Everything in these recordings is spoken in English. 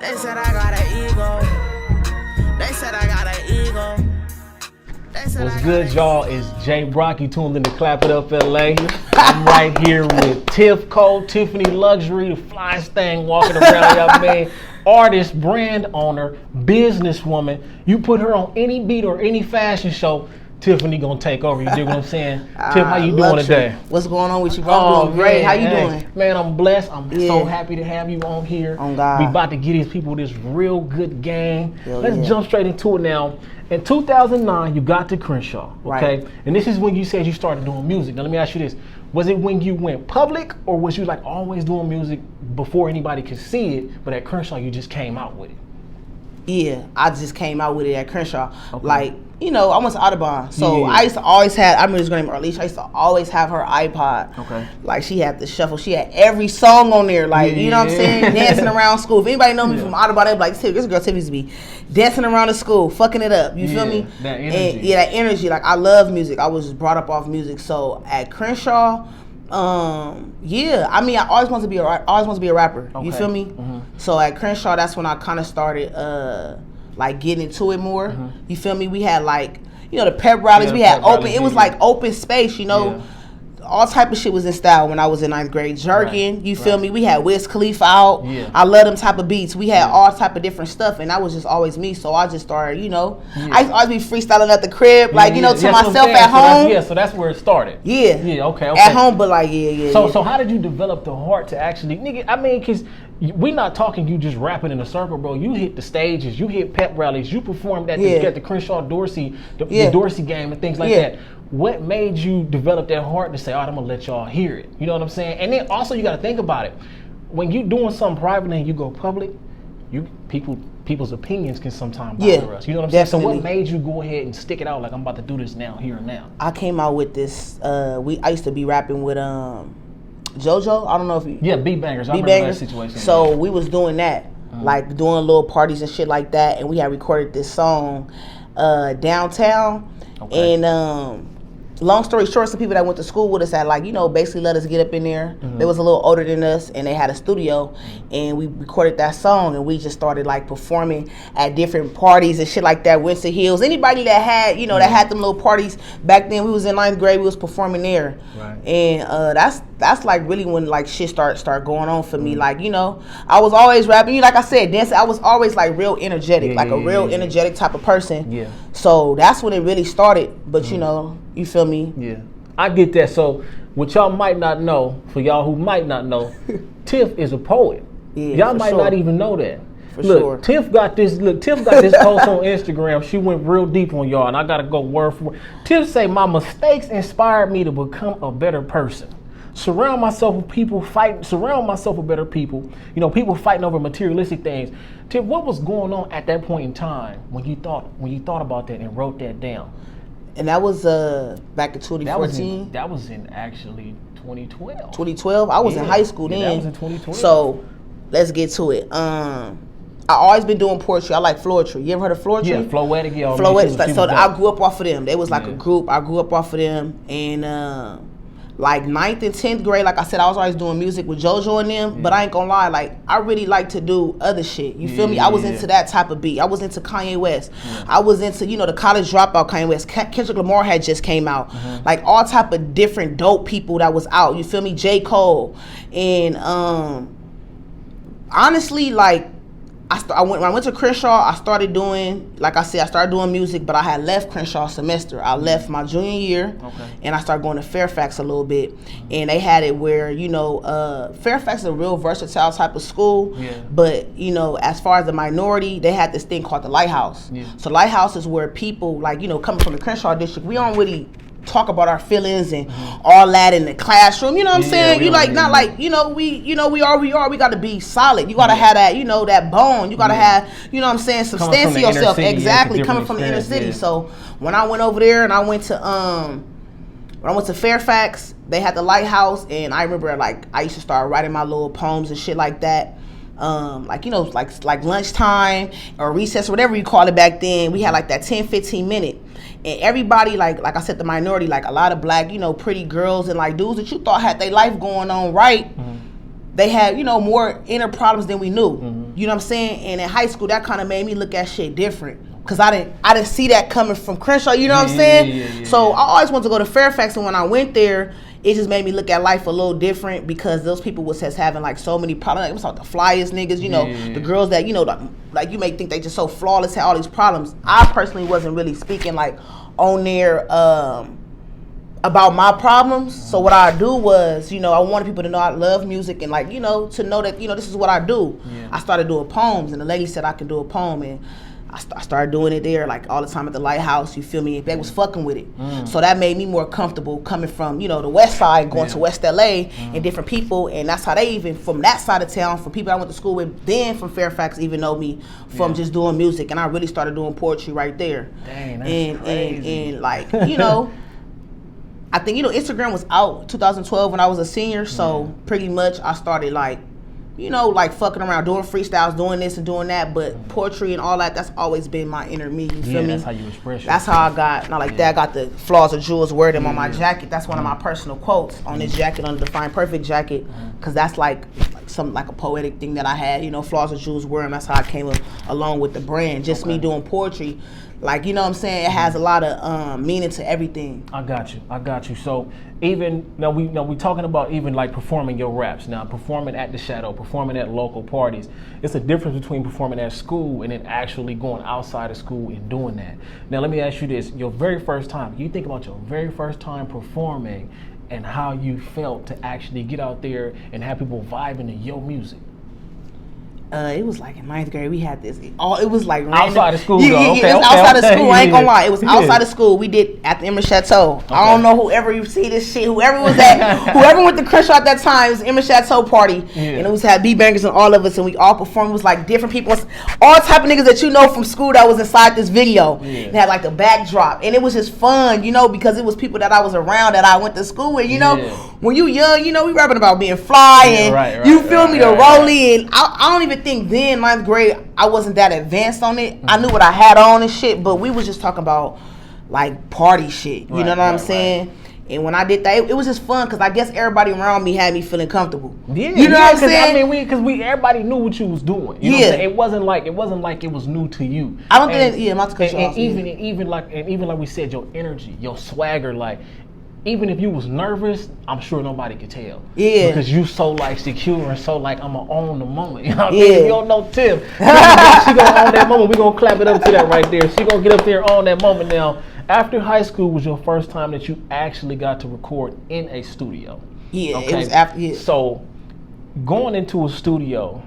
They said I got an ego. They said I got an ego. What's good, y'all? It's J.Brock. You tuned in to Clap It Up LA. I'm right here with Tiff, Tiffany Luxury, the flyest thing walking around, y'all man. Artist, brand owner, businesswoman. You put her on any beat or any fashion show, Tiffany gonna take over. You dig what I'm saying? Tiff, how you doing today? What's going on with you, bro? I'm doing great. How you doing? Man, I'm blessed. I'm so happy to have you on here. On God. We about to give these people this real good game. Let's jump straight into it now. In 2009, you got to Crenshaw, okay? Right. And this is when you said you started doing music. Now let me ask you this. Was it when you went public, or was you like always doing music before anybody could see it, but at Crenshaw you just came out with it? Yeah, I just came out with it at Crenshaw. Okay. Like, you know, I went to Audubon. So I used to always have, I remember this girl named Arlisha, I used to always have her iPod. Okay. Like, she had the shuffle. She had every song on there, like, you know what I'm saying? Dancing around school. If anybody know me from Audubon, they'd be like, this girl Tiff used to be dancing around the school, fucking it up. You feel me? That energy. And, that energy. Like, I love music. I was just brought up off music. So at Crenshaw, I mean, I always wanted to be a rapper. Okay. You feel me? Mm-hmm. So at Crenshaw, that's when I kind of started like getting into it more. Mm-hmm. You feel me? We had like, you know, the pep rallies. We had open. It was like open space. You know. Yeah. All type of shit was in style when I was in 9th grade. Jerkin, you feel me? We had Wiz Khalifa out. Yeah. I love them type of beats. We had all type of different stuff, and that was just always me. So I just started, you know. I used to always be freestyling at the crib, like, you know, to myself at home. So that's where it started. Yeah, okay. At home, but like, So how did you develop the heart to actually, nigga? I mean, cause we're not talking you just rapping in a circle, bro. You hit the stages, you hit pep rallies, you performed at the Crenshaw Dorsey, the Dorsey game and things like that. What made you develop that heart to say, all right, I'm gonna let y'all hear it? You know what I'm saying? And then also you gotta think about it. When you doing something private and you go public, people's opinions can sometimes bother us. You know what I'm saying? So what made you go ahead and stick it out like I'm about to do this now, here and now? I came out with this, I used to be rapping with JoJo. I don't know if you Beat Bangers. I remember that situation. So we was doing that, like doing little parties and shit like that, and we had recorded this song downtown. Okay. And long story short, some people that went to school with us had, like, you know, basically let us get up in there. Mm-hmm. They was a little older than us, and they had a studio, and we recorded that song, and we just started like performing at different parties and shit like that. Winston Hills, anybody that had, you know, that had them little parties back then. We was in 9th grade, we was performing there, and that's like really when like shit start going on for me. Like, you know, I was always rapping. You like I said, dancing. I was always like real energetic, a real energetic type of person. Yeah. So that's when it really started. But you know, you feel me? Yeah, I get that. So what y'all might not know, for y'all who might not know, Tiff is a poet. Yeah, y'all might not even know that. Look, Tiff got this post on Instagram. She went real deep on y'all, and I gotta go word for word. Tiff say, my mistakes inspired me to become a better person. Surround myself with better people. You know, people fighting over materialistic things. Tiff, what was going on at that point in time when you thought about that and wrote that down? And that was back in 2014. That was in actually 2012. 2012? I was in high school then. That was in 2012. So let's get to it. I always been doing poetry. I like Floetry. You ever heard of Floetry? Yeah, Floetic. Floetic. So I grew up off of them. They was like a group. I grew up off of them. And like 9th and 10th grade, like I said, I was always doing music with JoJo and them, but I ain't gonna lie, like, I really like to do other shit. You feel me? I was into that type of beat. I was into Kanye West. I was into, you know, the college dropout Kanye West. Kendrick Lamar had just came out. Like, all type of different dope people that was out. You feel me? J. Cole. And honestly, like, when I went to Crenshaw, I started doing, like I said, I started doing music, but I had left Crenshaw semester. I left my junior year, and I started going to Fairfax a little bit. And they had it where, you know, Fairfax is a real versatile type of school, but, you know, as far as the minority, they had this thing called the Lighthouse. So Lighthouse is where people, like, you know, coming from the Crenshaw district, we don't really talk about our feelings and all that in the classroom. You know what I'm saying? You like, not like, you know, we are, we got to be solid. You got to have that, you know, that bone. You got to have, you know what I'm saying, substance to yourself. Exactly, coming from the inner city. So when I went over there and I went to Fairfax, they had the Lighthouse, and I remember, like, I used to start writing my little poems and shit like that. Like, you know, like lunchtime or recess or whatever you call it back then. We had like that 10-15 minute. And everybody, like I said, the minority, like a lot of black, you know, pretty girls and like dudes that you thought had their life going on right, they had, you know, more inner problems than we knew. You know what I'm saying? And in high school, that kind of made me look at shit different. Cause I didn't see that coming from Crenshaw, you know what I'm saying? So I always wanted to go to Fairfax, and when I went there, it just made me look at life a little different because those people was just having like so many problems. Like, I'm talking the flyest niggas, you know, the girls that, you know, like you may think they just so flawless, had all these problems. I personally wasn't really speaking like on there about my problems. So what I do was, you know, I wanted people to know I love music and like, you know, to know that, you know, this is what I do. I started doing poems, and the lady said I could do a poem, and I started doing it there like all the time at the Lighthouse, you feel me? They was fucking with it. So that made me more comfortable coming from, you know, the west side, going to West LA and different people. And that's how they even, from that side of town, from people I went to school with, then from Fairfax, even know me from just doing music. And I really started doing poetry right there. Dang, that's crazy. And like, you know, I think, you know, Instagram was out 2012 when I was a senior. So pretty much I started like, you know, like fucking around, doing freestyles, doing this and doing that, but poetry and all that, that's always been my inner me, you feel me? That's how you express That's how I got, not like that, I got the flaws of Jules wording on my jacket. That's one of my personal quotes on this jacket, on the Define Perfect jacket, because that's like something like a poetic thing that I had, you know, flaws of Jules Word. That's how I came along with the brand, just me doing poetry. Like, you know what I'm saying? It has a lot of meaning to everything. I got you. So even now we talking about even like performing your raps. Now performing at the Shadow, performing at local parties. It's a difference between performing at school and then actually going outside of school and doing that. Now let me ask you this: your very first time. You think about your very first time performing and how you felt to actually get out there and have people vibing to your music. It was like in 9th grade. We had this. It was like random. Outside of school, it was outside of school. I ain't gonna lie. It was outside of school. We did at the Emma Chateau. I don't know whoever you see this shit. Whoever was at, whoever went to Crenshaw at that time, it was Emma Chateau party, and it was had B-bangers and all of us, and we all performed. It was like different people, all type of niggas that you know from school that was inside this video. It had like a backdrop, and it was just fun, you know, because it was people that I was around that I went to school with. You know, when you young, you know, we rapping about being fly and you feel me, the rollie, and I don't even think then 9th grade I wasn't that advanced on it. I knew what I had on and shit, but we was just talking about like party shit. You know what I'm saying? And when I did that, it was just fun because I guess everybody around me had me feeling comfortable. Yeah, you know what I'm saying? I mean, because everybody knew what you was doing. You know what I'm saying? It wasn't like it was new to you. I don't think. Not to cut you off. Even like we said, your energy, your swagger, like. Even if you was nervous, I'm sure nobody could tell. Yeah. Because you so like secure and so like I'ma own the moment. You know what I mean? If you don't know Tiff, she gonna own that moment. We gonna clap it up to that right there. She gonna get up there and own that moment. Now, after high school was your first time that you actually got to record in a studio. Yeah, it was after. Yeah. So going into a studio,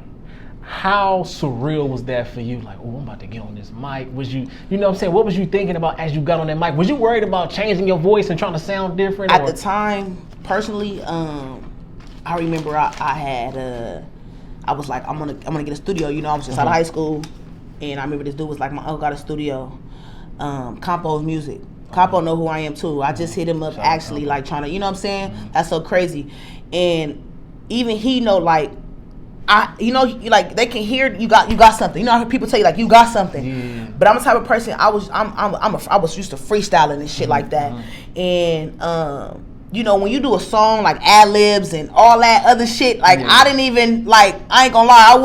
how surreal was that for you? Like, oh, I'm about to get on this mic. Was you know what I'm saying? What was you thinking about as you got on that mic? Was you worried about changing your voice and trying to sound different? At the time, personally, I remember I had, I was like, I'm gonna get a studio. You know, I was just out of high school, and I remember this dude was like, my uncle got a studio, Compo's Music. Compo know who I am too. I just hit him up actually, like trying to, you know what I'm saying? That's so crazy, and even he know like. You know, like they can hear you got something. You know how people tell you like you got something. Yeah. But I'm the type of person I was used to freestyling and shit like that. And you know, when you do a song like ad libs and all that other shit, like I didn't even like. I ain't gonna lie, I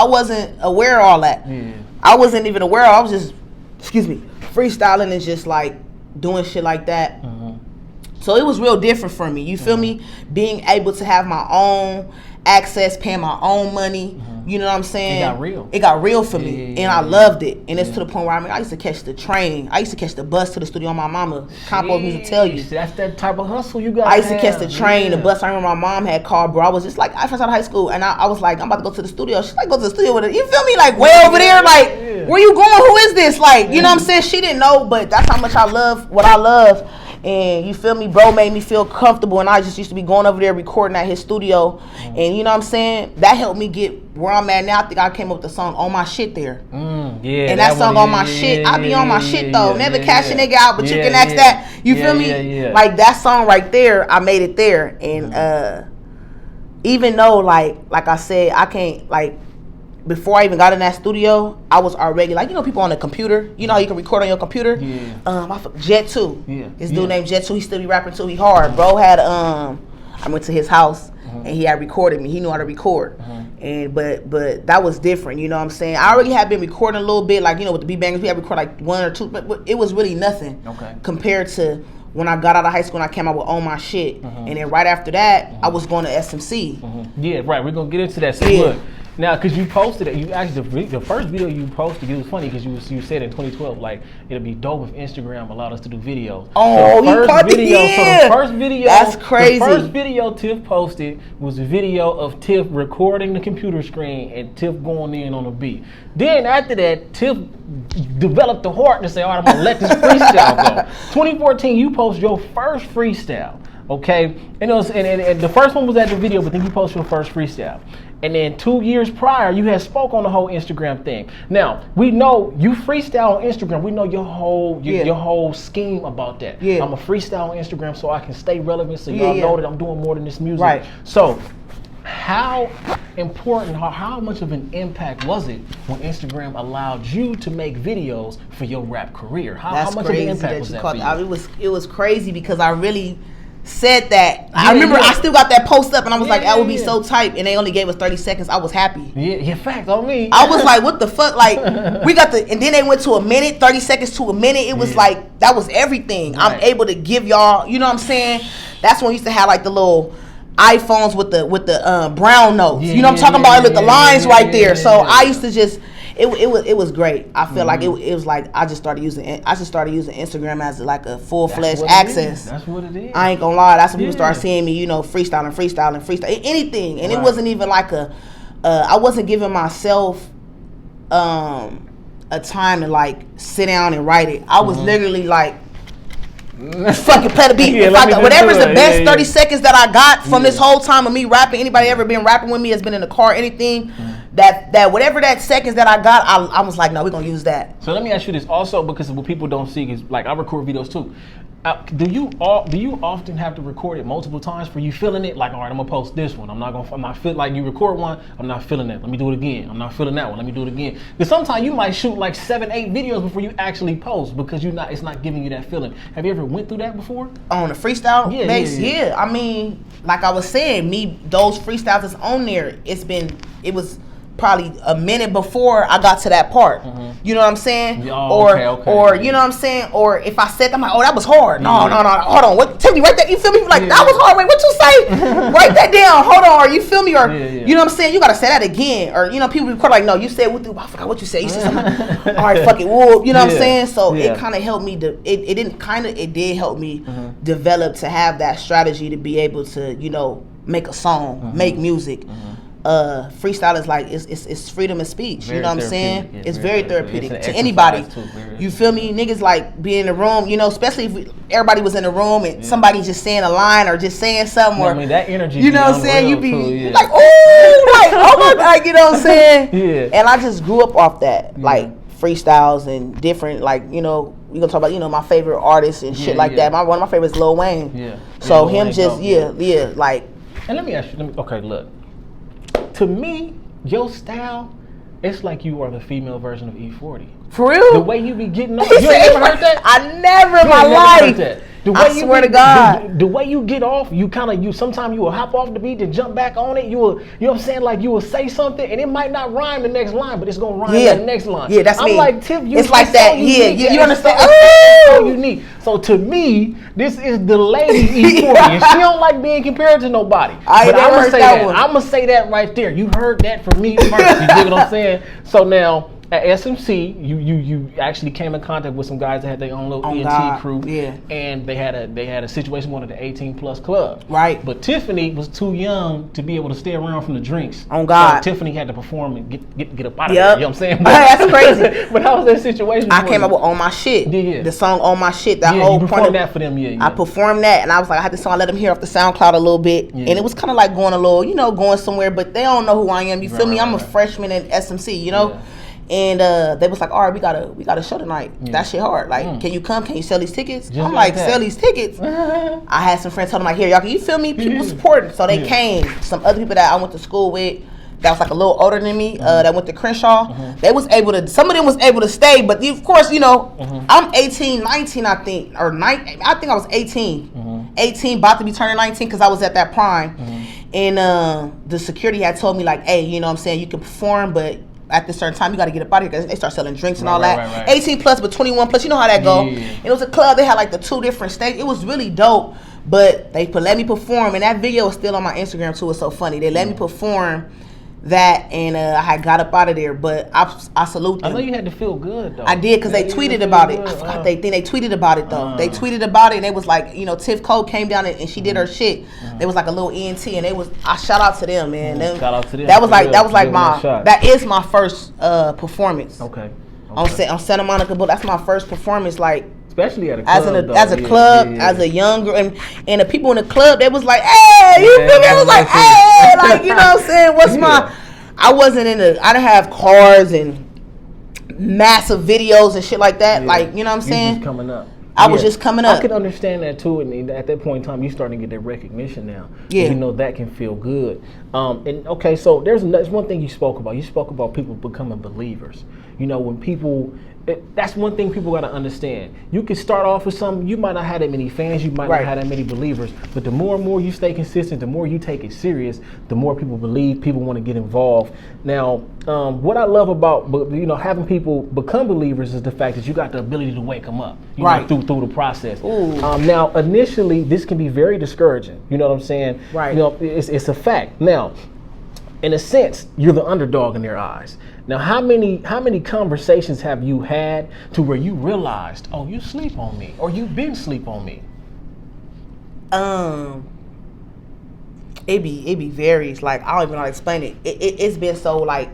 wasn't aware of all that. Yeah. I wasn't even aware. I was just freestyling and just like doing shit like that. So it was real different for me. You feel me? Being able to have my own access, paying my own money. You know what I'm saying? It got real for me, and I loved it. And it's to the point where I used to catch the train. I used to catch the bus to the studio. My mama, Compo used to tell you. That's that type of hustle you got. I used to catch the train, the bus. I remember my mom had called, bro. I was just like, I first out of high school, and I was like, I'm about to go to the studio. She's like, go to the studio with her. You feel me? Like way over there. Like, where you going? Who is this? Like, you know what I'm saying? She didn't know, but that's how much I love what I love. And you feel me, bro made me feel comfortable, and I just used to be going over there recording at his studio, and you know what I'm saying, that helped me get where I'm at now. I think I came up with the song On My Shit there. And that song On My Shit, I be on my shit though, never cash a nigga out, but you can ask that, you feel me, like that song right there, I made it there. And even though like I said, I can't, like, before I even got in that studio, I was already like, you know, people on the computer. You know how you can record on your computer? Jet 2. This dude named Jet 2, he still be rapping too. He hard. Bro had I went to his house and he had recorded me. He knew how to record, and but that was different. You know what I'm saying? I already had been recording a little bit, like, you know, with the beat bangers, we had recorded like 1 or 2, but it was really nothing compared to when I got out of high school and I came out with all my shit, and then right after that, I was going to SMC. Yeah, right. We're gonna get into that. So look, now, because you posted it, you actually the first video you posted, it was funny because you said in 2012 like it'd be dope if Instagram allowed us to do videos. Oh, so he caught the video. So the first video, that's crazy. The first video Tiff posted was a video of Tiff recording the computer screen and Tiff going in on a beat. Then after that, Tiff developed the heart to say, all right, I'm gonna let this freestyle go. 2014, you post your first freestyle. Okay, and it was, and the first one was at the video, but then you posted your first freestyle. And then 2 years prior, you had spoke on the whole Instagram thing. Now, we know you freestyle on Instagram. We know your whole scheme about that. Yeah. I'm a freestyle on Instagram so I can stay relevant, so y'all know that I'm doing more than this music. Right. So, how important, how much of an impact was it when Instagram allowed you to make videos for your rap career? How much of an impact was that for you? It was crazy because I really said that. I remember I still got that post up and I was like, that would be so tight, and they only gave us 30 seconds. I was happy. Yeah, fact on me. I was like, what the fuck? Like, we got and then they went to a minute, 30 seconds to a minute. It was like, that was everything. Right. I'm able to give y'all, you know what I'm saying? That's when we used to have like the little iPhones with the brown notes. You know what I'm talking about? With the lines right there. So I used to just, it was great. I feel like it was like I just started using Instagram as like a full-fledged access. That's what it is. I ain't gonna lie. That's when people started seeing me, you know, freestyling, anything. And it wasn't even like I wasn't giving myself a time to like sit down and write it. I was literally like, fucking play the beat. Whatever's the best 30 seconds that I got from this whole time of me rapping. Anybody ever been rapping with me has been in the car, anything. That whatever that seconds that I got, I was like, no, we're gonna use that. So let me ask you this also, because what people don't see is like I record videos too. Do you often have to record it multiple times for you feeling it? Like, all right, I'm gonna post this one. I'm not feel like you record one. I'm not feeling that. Let me do it again. I'm not feeling that one. Let me do it again. Because sometimes you might shoot like 7, 8 videos before you actually post because it's not giving you that feeling. Have you ever went through that before? On a freestyle base? Yeah. I mean, like I was saying, those freestyles that's on there, it was probably a minute before I got to that part. You know what I'm saying? Or you know what I'm saying? Or if I said, I'm like, oh, that was hard. No, hold on. What? Tiffany, write that. You feel me? Like, that was hard. Wait, what you say? Write that down. Hold on. Or you feel me? Or you know what I'm saying? You gotta say that again. Or you know, people record like, no, you said I forgot what you said. You said something. All right, fuck it. Whoop. You know what I'm saying? So it kind of helped me. It did help me develop to have that strategy to be able to, you know, make a song, make music. Freestyle is like it's freedom of speech. Very, you know what I'm saying? It's very therapeutic to anybody. You feel me? Niggas like being in the room, you know, especially if everybody was in the room and somebody's just saying a line or just saying something. Or, I mean, that energy. You know what I'm saying? You be like, ooh, like, oh my God, you know what I'm saying? And I just grew up off that, like freestyles and different, like, you know, we gonna talk about, you know, my favorite artists and shit like that. One of my favorites is Lil Wayne. So Lil him Wayne just like. And let me ask you. Okay, look. To me, your style, it's like you are the female version of E40. For real? The way you be getting off. You ain't never heard that? I never in my life. I swear to God. The way you get off, sometimes you will hop off the beat and jump back on it. You know what I'm saying? Like you will say something and it might not rhyme the next line, but it's gonna rhyme the next line. Yeah, that's me. I'm like, Tiff, it's like that. You understand? It's so unique. So to me, this is the lady E40. And she don't like being compared to nobody. I'm gonna say that. I'm gonna say that right there. You heard that from me first. You dig what I'm saying? So now, at SMC, you actually came in contact with some guys that had their own little ENT crew, and they had a situation going to the 18+ club. Right. But Tiffany was too young to be able to stay around from the drinks. On God. So Tiffany had to perform and get up out of there. You know what I'm saying? That's crazy. But how was that situation? I came up with On My Shit. The song On My Shit. That whole you performed that for them. I performed that, and I was like, I had this song. I let them hear off the SoundCloud a little bit, and it was kind of like going a little, you know, going somewhere, but they don't know who I am. You feel me? I'm a freshman at SMC. You know. And they was like, all right, we got a show tonight. That shit hard. Like, can you come? Can you sell these tickets? I'm like, sell these tickets. I had some friends tell them like, here, y'all, can you feel me? People supporting. So they came. Some other people that I went to school with that was like a little older than me, that went to Crenshaw. They was able to, some of them was able to stay, but of course, you know, I'm 18, 19, I think, or 19, I think I was 18. 18, about to be turning 19 because I was at that prime. And the security had told me like, hey, you know what I'm saying, you can perform, but at this certain time you got to get up out of here because they start selling drinks and all that. 18 plus, but 21 plus, you know how that go. And it was a club. They had like the 2 different states. It was really dope. But they let me perform, and that video is still on my Instagram too. It's so funny. They let me perform that, and I had got up out of there. But I salute them. I know you had to feel good though. I did, because they tweeted about it. I forgot they tweeted about it though. They tweeted about it, and it was like, you know, Tiff Cole came down and she did her shit. There was like a little ENT, and I shout out to them, man. Shout out to them. That was like that is my first performance. Okay. On Santa Monica, but that's my first performance, like. Especially at a club, as a club, as a young girl, and the people in the club, they was like, hey, you feel me? I was like, hey, like, you know what I'm saying? I wasn't I didn't have cars and massive videos and shit like that, like, you know what I'm saying? Just coming up. I was just coming up. I could understand that too, and at that point in time, you starting to get that recognition now. Yeah. You know, that can feel good. And okay, so there's one thing you spoke about. You spoke about people becoming believers. You know, when people, that's one thing people got to understand. You can start off with something, you might not have that many fans, you might not have that many believers, but the more and more you stay consistent, the more you take it serious, the more people believe, people want to get involved. Now, what I love about, you know, having people become believers is the fact that you got the ability to wake them up, you know, through the process. Now, initially, this can be very discouraging. You know what I'm saying? Right. You know, it's a fact. Now, in a sense, you're the underdog in their eyes. Now, how many conversations have you had to where you realized, oh, you sleep on me, or you've been sleep on me? It be varies. Like, I don't even know how to explain it. It's been so, like,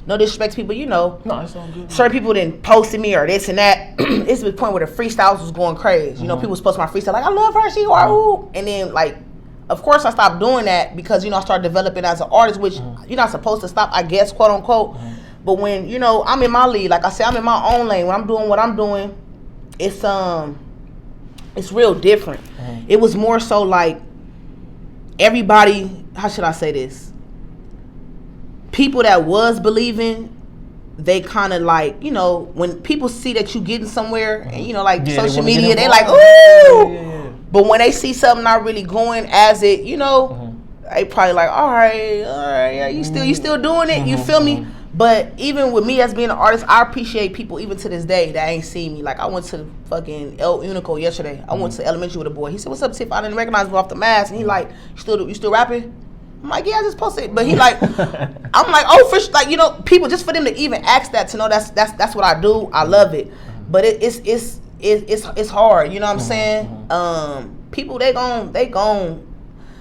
no disrespect to people, you know. No, it's all good. Certain people didn't posted me or this and that. It's to the point where the freestyles was going crazy. You know, people was posting my freestyle like, I love her, she ooh. And then, like, of course I stopped doing that because, you know, I started developing as an artist, which you're not supposed to stop, I guess, quote unquote. But when, you know, I'm in my league, like I said, I'm in my own lane. When I'm doing what I'm doing, it's real different. It was more so like everybody, how should I say this? People that was believing, they kind of like, you know, when people see that you getting somewhere, and, you know, like social media, they like, ooh. But when they see something not really going as it, you know, they probably like, all right, yeah, you still doing it, you feel me? But even with me as being an artist, I appreciate people even to this day that ain't seen me. Like, I went to fucking El Unico yesterday. I went to elementary with a boy. He said, what's up, Tiff? I didn't recognize him off the mask. And he like, you still rapping? I'm like, yeah, I just posted. But he like, I'm like, oh, for like, you know, people, just for them to even ask that, to know that's what I do, I love it. But it's hard, you know what I'm saying? People, they gon'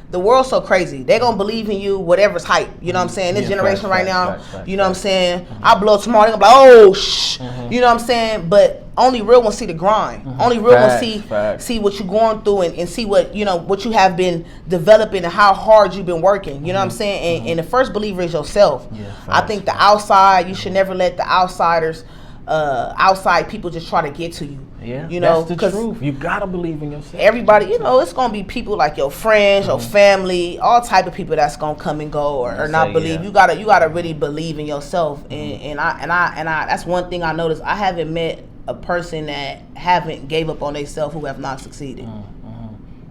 the world's so crazy. They gonna believe in you, whatever's hype. You know what I'm saying? This generation right now, you know what I'm saying? I blow tomorrow, they gonna be like, oh, shh. You know what I'm saying? But only real ones see the grind. Only real ones see what you're going through and see what, you know, what you have been developing and how hard you've been working. You know what I'm saying? And the first believer is yourself. I think the outside, you should never let the outsiders, outside people just try to get to you. Yeah, you know, that's the truth. You gotta believe in yourself. Everybody, you know, it's gonna be people like your friends, your family, all type of people that's gonna come and go or not believe. Yeah. You gotta really believe in yourself. And I that's one thing I noticed. I haven't met a person that haven't gave up on themselves who have not succeeded.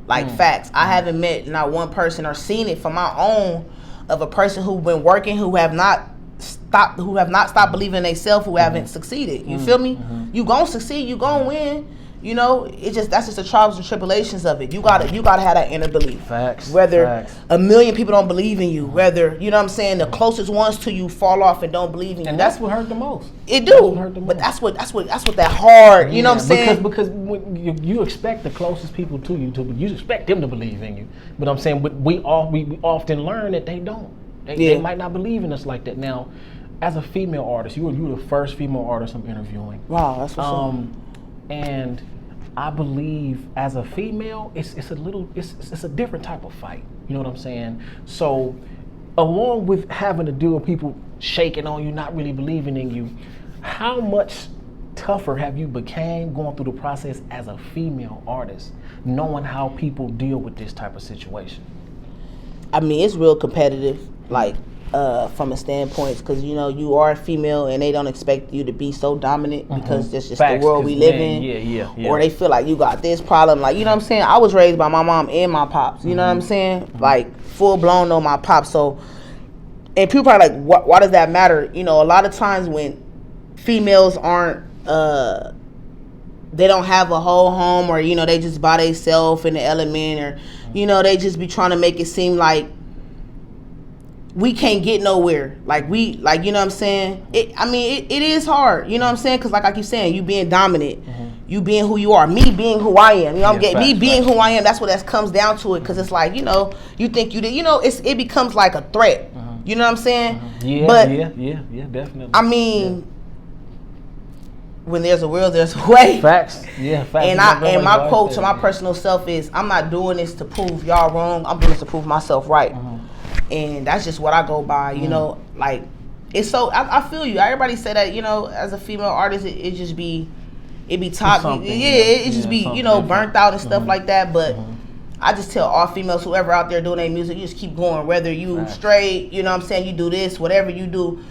Like facts. I haven't met not one person or seen it from my own of a person who's been working who have not stopped believing in themselves, who haven't succeeded. You feel me? You gonna succeed, you gonna win. You know, that's just the trials and tribulations of it. You gotta have that inner belief. Facts. Whether a million people don't believe in you, whether, you know what I'm saying, the closest ones to you fall off and don't believe in you. And that's what hurt the most. It do. But that's what that hard, you know what I'm saying? Because when you expect the closest people to you expect them to believe in you. But I'm saying, but we often learn that they don't. They might not believe in us like that. Now, as a female artist, you were the first female artist I'm interviewing. Wow, that's what's up. And I believe as a female, it's a different type of fight. You know what I'm saying? So, along with having to deal with people shaking on you, not really believing in you, how much tougher have you became going through the process as a female artist, knowing how people deal with this type of situation? I mean, it's real competitive. Like, from a standpoint, because you know you are a female and they don't expect you to be so dominant because that's just the world we live in. Yeah. Or they feel like you got this problem, like, you know what I'm saying. I was raised by my mom and my pops. You know what I'm saying? Like full blown on my pops. So, and people are like, why does that matter? You know, a lot of times when females aren't, they don't have a whole home, or you know they just by themselves in the element, or you know they just be trying to make it seem like we can't get nowhere. Like you know what I'm saying? It is hard. You know what I'm saying? Because like I keep saying, you being dominant, you being who you are, me being who I am. You know, me being who I am. That's what that comes down to it. Because it's like, you know, you think you did. You know, it becomes like a threat. You know what I'm saying? Yeah, definitely. I mean, when there's a will, there's a way. Facts. Yeah, facts. And my quote to my personal self is, I'm not doing this to prove y'all wrong. I'm doing this to prove myself right. And that's just what I go by. You know, like it's so. I feel you. Everybody say that. You know, as a female artist, it just be, it be toxic. It just be, you know, burnt out and stuff like that. But I just tell all females, whoever out there doing their music, you just keep going. Whether you straight, you know what I'm saying, you do this, whatever you do.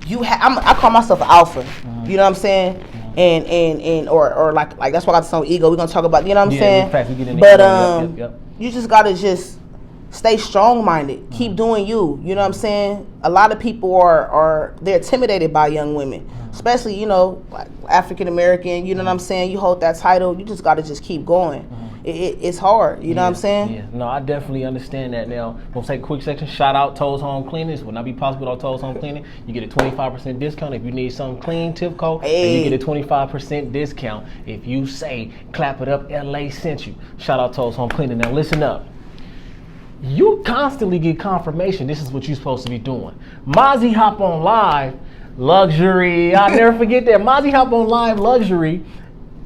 I call myself an alpha. You know what I'm saying? And or like that's why I got some ego. We're gonna talk about, you know what I'm saying? But you just gotta just stay strong minded. Keep doing you. You know what I'm saying? A lot of people they're intimidated by young women, especially, you know, like African American. You know what I'm saying? You hold that title, you just gotta just keep going. It's hard, you know what I'm saying? Yeah, no, I definitely understand that. Now, we'll take a quick section. Shout out Toes Home Cleaning. This would not be possible without Toes Home Cleaning. You get a 25% discount if you need something clean, Tiff code, and you get a 25% discount if you say Clap It Up LA sent you. Shout out Toes Home Cleaning. Now, listen up. You constantly get confirmation this is what you're supposed to be doing. MOZZY Hop on Live, luxury. I'll never forget that. MOZZY Hop on Live, luxury.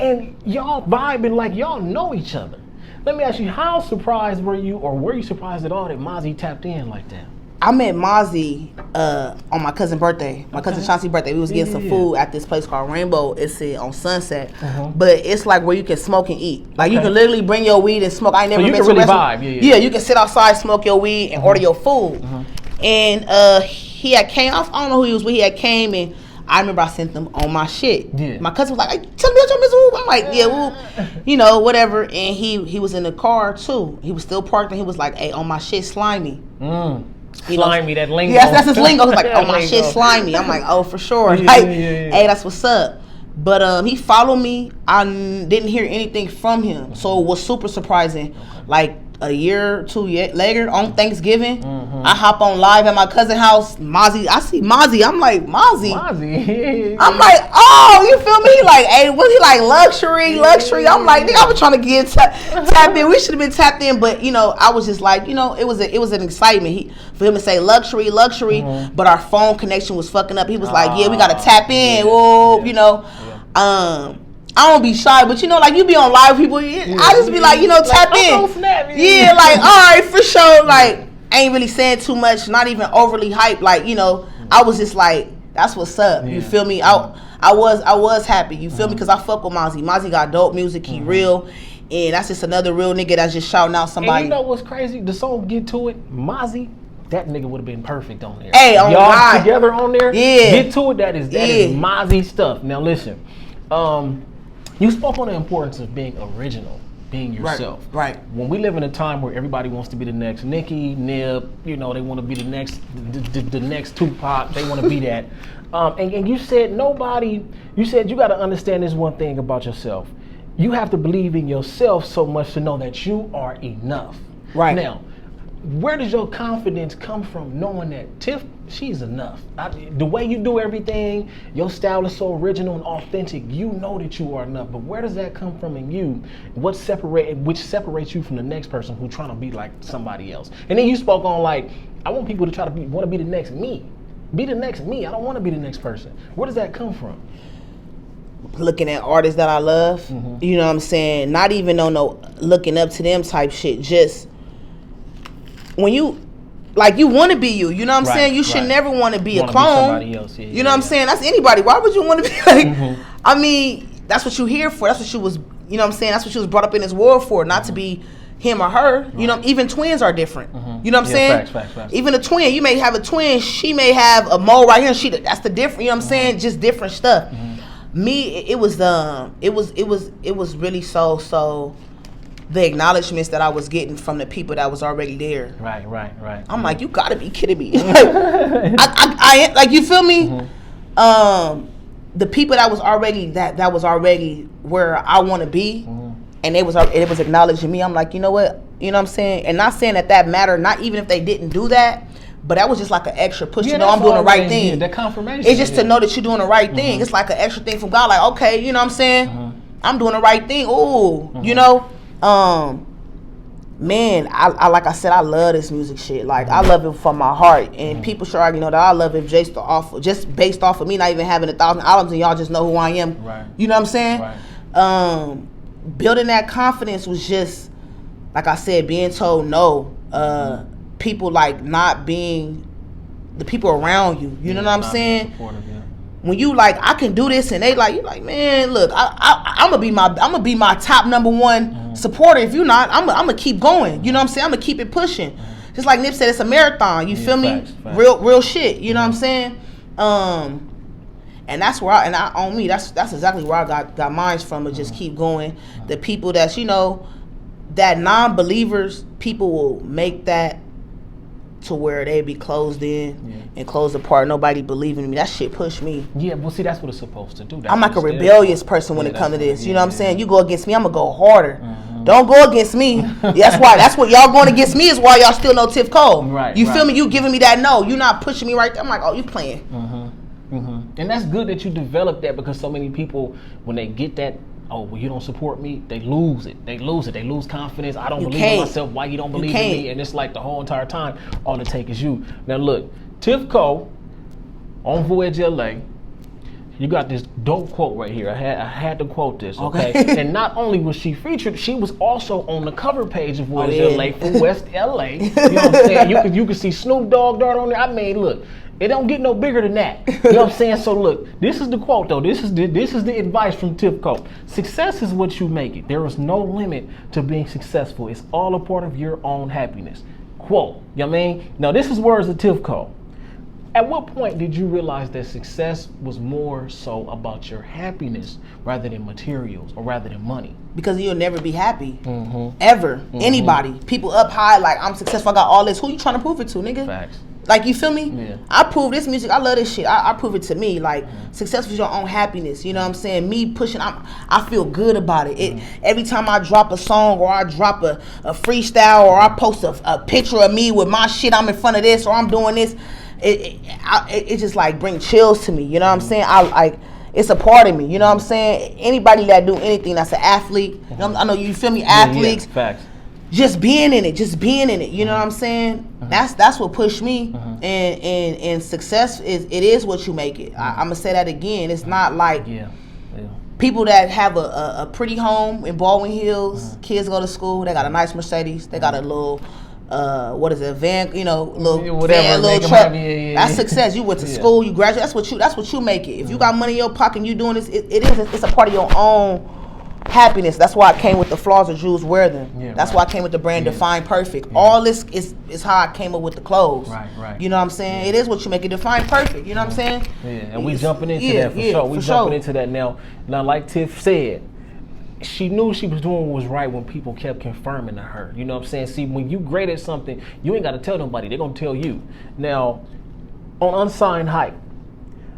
And y'all vibing like y'all know each other. Let me ask you, how surprised were you, or were you surprised at all that MOZZY tapped in like that? I met MOZZY on my cousin's birthday. My cousin Chauncey's birthday. We was getting some food at this place called Rainbow. It's on Sunset. But it's like where you can smoke and eat. Like you can literally bring your weed and smoke. I ain't never been to really vibe. Yeah, you can sit outside, smoke your weed, and order your food. And he had came. I don't know who he was with. He had came, and I remember I sent them on my shit. Yeah. My cousin was like, hey, tell me about Miss Woo. I'm like, yeah, woo. You know, whatever. And he was in the car too. He was still parked, and he was like, hey, on my shit, slimy. Slimy, that lingo. Yes, that's his lingo. He's like, oh, my shit, slimy. I'm like, oh, for sure. Hey, that's what's up. But he followed me. I didn't hear anything from him. So it was super surprising. Like, a year or two later on Thanksgiving, I hop on live at my cousin's house. MOZZY, I see MOZZY. I'm like, MOZZY. I'm like, oh, you feel me? Like, hey, was he like luxury? I'm like, nigga, I was trying to get tapped in. We should have been tapped in, but you know, I was just like, you know, it was an excitement for him to say luxury, but our phone connection was fucking up. He was like, yeah, we gotta tap in. Whoa, you know, I don't be shy, but you know, like you be on live people, I just be like, you know, tap in. Yeah, like, all right, for sure. Like, I ain't really saying too much, not even overly hyped. Like, you know, I was just like, that's what's up. You feel me? I was happy. You feel me? Because I fuck with MOZZY. MOZZY got dope music. He real. And that's just another real nigga that's just shouting out somebody. And you know what's crazy? The song Get To It, MOZZY, that nigga would have been perfect on there. Hey, on y'all God. Together on there? Yeah. Get To It, that is MOZZY stuff. Now listen, you spoke on the importance of being original, being yourself. Right. When we live in a time where everybody wants to be the next Nicki, Nip, you know, they want to be the next Tupac, they want to be that. And you said you got to understand this one thing about yourself. You have to believe in yourself so much to know that you are enough. Right. Now, where does your confidence come from knowing that Tiff, she's enough? The way you do everything, your style is so original and authentic, you know that you are enough. But where does that come from in you? Which separates you from the next person who's trying to be like somebody else? And then you spoke on like, I want people to want to be the next me. Be the next me. I don't want to be the next person. Where does that come from? Looking at artists that I love, you know what I'm saying? Not even on no looking up to them type shit, just when you, like, you want to be you know what I'm saying? You should never want to be a clone. Be else. You know what I'm saying? That's anybody. Why would you want to be like, I mean, that's what you're here for. That's what you was, you know what I'm saying? That's what you was brought up in this world for, not to be him or her. You know, even twins are different. You know what I'm saying? Facts. Even a twin, you may have a twin, she may have a mole right here. That's the different. You know what I'm saying? Just different stuff. Me, it was really so the acknowledgments that I was getting from the people that was already there. Right. I'm like, you gotta be kidding me. I like, you feel me? The people that was already where I want to be, and it was acknowledging me. I'm like, you know what? You know what I'm saying? And not saying that mattered, not even if they didn't do that, but that was just like an extra push. You know, I'm doing the right thing. Yeah, that confirmation. It's just to know that you're doing the right thing. It's like an extra thing from God. Like, okay, you know what I'm saying? I'm doing the right thing. Ooh, you know? Man, I like I said, I love this music shit. Like, I love it from my heart. And people should already know that I love it just based off of me not even having 1,000 albums and y'all just know who I am. Right. You know what I'm saying? Right. Building that confidence was just, like I said, being told no. People like not being the people around you. You know what I'm saying? When you like, I can do this, and they like, you like, man, look, I'm gonna be my top number one supporter. If you're not, I'm gonna keep going. You know what I'm saying? I'm gonna keep it pushing. Just like Nip said, it's a marathon. You feel me? Facts. Real shit. You know what I'm saying? And that's where that's exactly where I got mine from. To just keep going. The people that's, you know, that non-believers, people will make that to where they be closed in and closed apart. Nobody believing in me. That shit pushed me. Yeah, well, see, that's what it's supposed to do. I'm like a rebellious person when it comes to this. You know what I'm saying? You go against me, I'm gonna go harder. Don't go against me. That's what y'all going against me is why y'all still know Tiff Cole. Right. You feel me? You giving me that no. You not pushing me right there. I'm like, oh, you playing. And that's good that you developed that, because so many people, when they get that, oh, well, you don't support me, they lose it. They lose confidence. I don't believe in myself. Why you don't believe in me? And it's like the whole entire time, all it takes is you. Now look, Tiff Cole on Voyage LA, you got this dope quote right here. I had to quote this, okay? And not only was she featured, she was also on the cover page of Voyage LA for West LA. You know what I'm saying? You can see Snoop Dogg Dart on there. I mean, look, it don't get no bigger than that. You know what I'm saying? So look, this is the quote though. This is the advice from Tiff Cole. Success is what you make it. There is no limit to being successful. It's all a part of your own happiness. Quote. You know what I mean? Now this is words of Tiff Cole. At what point did you realize that success was more so about your happiness rather than materials or rather than money? Because you'll never be happy. Ever. Anybody. People up high like, I'm successful, I got all this. Who you trying to prove it to, nigga? Facts. Like, you feel me? Yeah. I prove this music. I love this shit. I prove it to me. Like, success is your own happiness. You know what I'm saying? Me pushing, I feel good about it. Every time I drop a song or I drop a freestyle or I post a picture of me with my shit, I'm in front of this or I'm doing this, it just like bring chills to me. You know what I'm saying? It's a part of me. You know what I'm saying? Anybody that do anything that's an athlete, you know, I know, you feel me? Athletes. Yeah, facts. Just being in it, you know what I'm saying? That's what pushed me. And success is what you make it. I'm gonna say that again. It's not like people that have a pretty home in Baldwin Hills, kids go to school, they got a nice Mercedes, they got a little van, you know, little van, little truck. That's success. You went to school, you graduated. That's what you make it. If you got money in your pocket and you doing this, it's a part of your own happiness. That's why I came with the flaws of Jules wear them. That's why I came with the brand Define Perfect. All this is how I came up with the clothes. Right. You know what I'm saying? It is what you make it. Define Perfect. You know what I'm saying? Yeah, and we jumping into that for sure. We jumping into that now. Now, like Tiff said, she knew she was doing what was right when people kept confirming to her. You know what I'm saying? See, when you great at something, you ain't got to tell nobody. They're going to tell you. Now, on Unsigned Hype,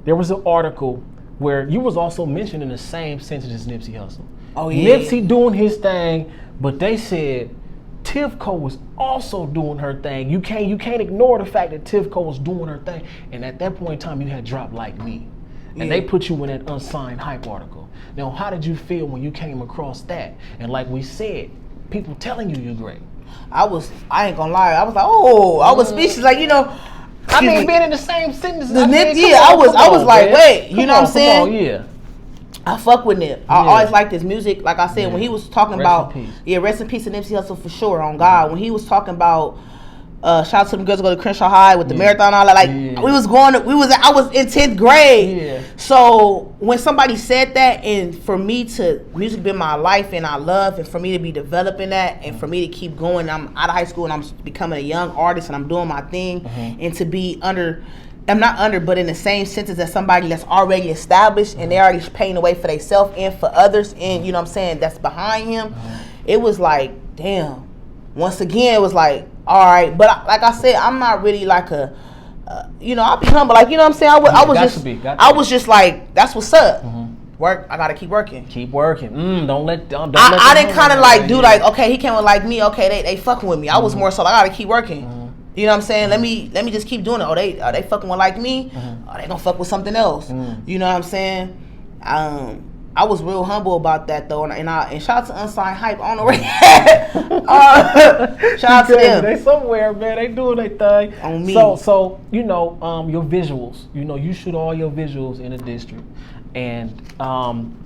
there was an article where you was also mentioned in the same sentence as Nipsey Hussle. Oh, yeah. Nipsey doing his thing, but they said Tiff Cole was also doing her thing. You can't ignore the fact that Tiff Cole was doing her thing. And at that point in time, you had dropped Like Me. And they put you in that Unsigned Hype article. Now, how did you feel when you came across that? And like we said, people telling you you're great. I ain't gonna lie, I was like, I was speechless. Like, you know, I mean, being in the same sentence. I was like, wait, you know what I'm saying? Yeah. I fuck with Nip. I always liked his music. Like I said, when he was talking about, rest in peace to Nipsey Hussle for sure, on God. When he was talking about, shout out to them girls who go to Crenshaw High with the marathon and all that. Like I was in 10th grade. So when somebody said that, and for me to, music been my life and I love, and for me to be developing that, and for me to keep going, I'm out of high school and I'm becoming a young artist and I'm doing my thing, and to be but in the same sentence as somebody that's already established and they're already paying the way for themselves and for others, and you know what I'm saying, that's behind him, it was like, damn. Once again, it was like, all right, but like I said, I'm not really like a, you know, I'll be humble, like, you know what I'm saying. I was just like, that's what's up. Work. I gotta keep working. Keep working. Don't let. I didn't kind of like do like, okay, he came with like me. Okay, they fucking with me. I was more so like, I gotta keep working. You know what I'm saying? Let me just keep doing it. Oh, they fucking with like me. Oh, they gonna fuck with something else. You know what I'm saying? I was real humble about that though, and shout out to Unsigned Hype on the way. Shout out to them. They somewhere, man. They doing their thing. On me. So you know, your visuals. You know, you shoot all your visuals in the district, and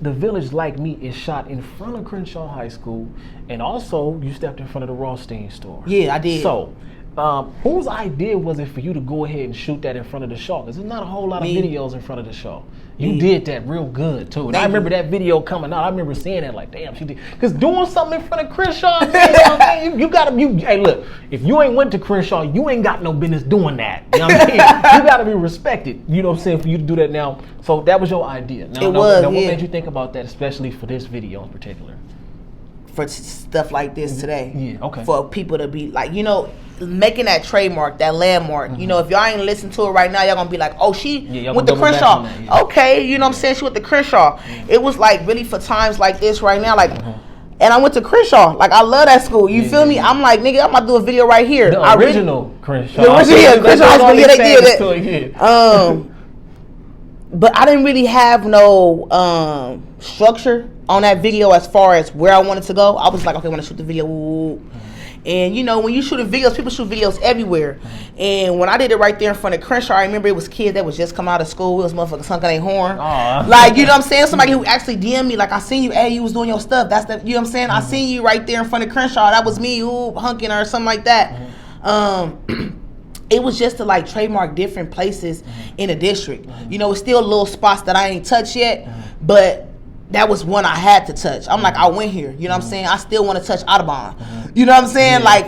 The Village Like Me is shot in front of Crenshaw High School, and also you stepped in front of the Rothstein store. Yeah, I did. So. Whose idea was it for you to go ahead and shoot that in front of the Shaw? Because there's not a whole lot of videos in front of the Shaw. You did that real good too. And I remember that video coming out. I remember seeing that like, damn, she did. Because doing something in front of Crenshaw, man, you gotta. Hey, look, if you ain't went to Crenshaw, you ain't got no business doing that. You know what I'm saying? You gotta be respected. You know what I'm saying? For you to do that now. So that was your idea. Now, what made you think about that, especially for this video in particular? For stuff like this today. Yeah. Okay. For people to be like, you know, making that trademark, that landmark. You know, if y'all ain't listening to it right now, y'all gonna be like, oh, she went to Crenshaw. That, okay, you know what I'm saying? She went to Crenshaw. It was like really for times like this right now, like, and I went to Crenshaw. Like, I love that school. You feel me? I'm like, nigga, I'm about to do a video right here. The original Crenshaw. The original Crenshaw High School. Yeah, they did it. But I didn't really have no structure on that video as far as where I wanted to go. I was like, okay, I want to shoot the video. And you know, when you shooting videos, people shoot videos everywhere. And when I did it right there in front of Crenshaw, I remember it was kids that was just come out of school. It was motherfuckers honking their horn. Like, you know what I'm saying? Somebody who actually DM'd me, like, I seen you, hey, you was doing your stuff. That's the, you know what I'm saying? I seen you right there in front of Crenshaw. That was me, honking or something like that. It was just to like trademark different places in the district. You know, it's still little spots that I ain't touched yet, but that was one I had to touch. I'm like, I went here. You know what I'm saying? I still want to touch Audubon. You know what I'm saying? Like,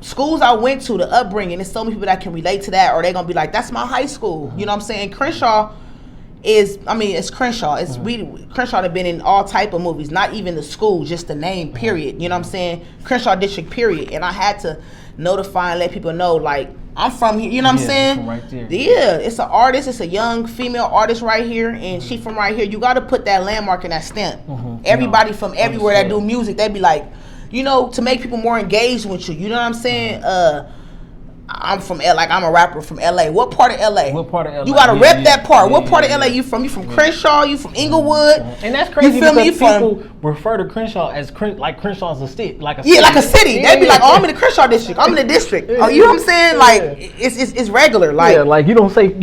schools I went to, the upbringing, there's so many people that can relate to that, or they're going to be like, that's my high school. You know what I'm saying? Crenshaw is, I mean, it's Crenshaw. It's really, Crenshaw have been in all type of movies, not even the school, just the name, period. You know what I'm saying? Crenshaw District, period. And I had to notify and let people know, like, I'm from here, you know what I'm saying? From right there. Yeah, it's an artist, it's a young female artist right here, and she from right here. You got to put that landmark and that stamp. Everybody from everywhere that do music, they be like, you know, to make people more engaged with you. You know what I'm saying? I'm from LA, like I'm a rapper from LA. What part of LA? What part of LA? You gotta rep that part. What part of LA you from? You from Crenshaw? You from Inglewood? And that's crazy because people refer to Crenshaw as like Crenshaw's a city, like a city. Yeah, like a city. They'd be like, "Oh, I'm in the Crenshaw district. I'm in the district." Oh, you know what I'm saying? Like it's regular. Like like you don't say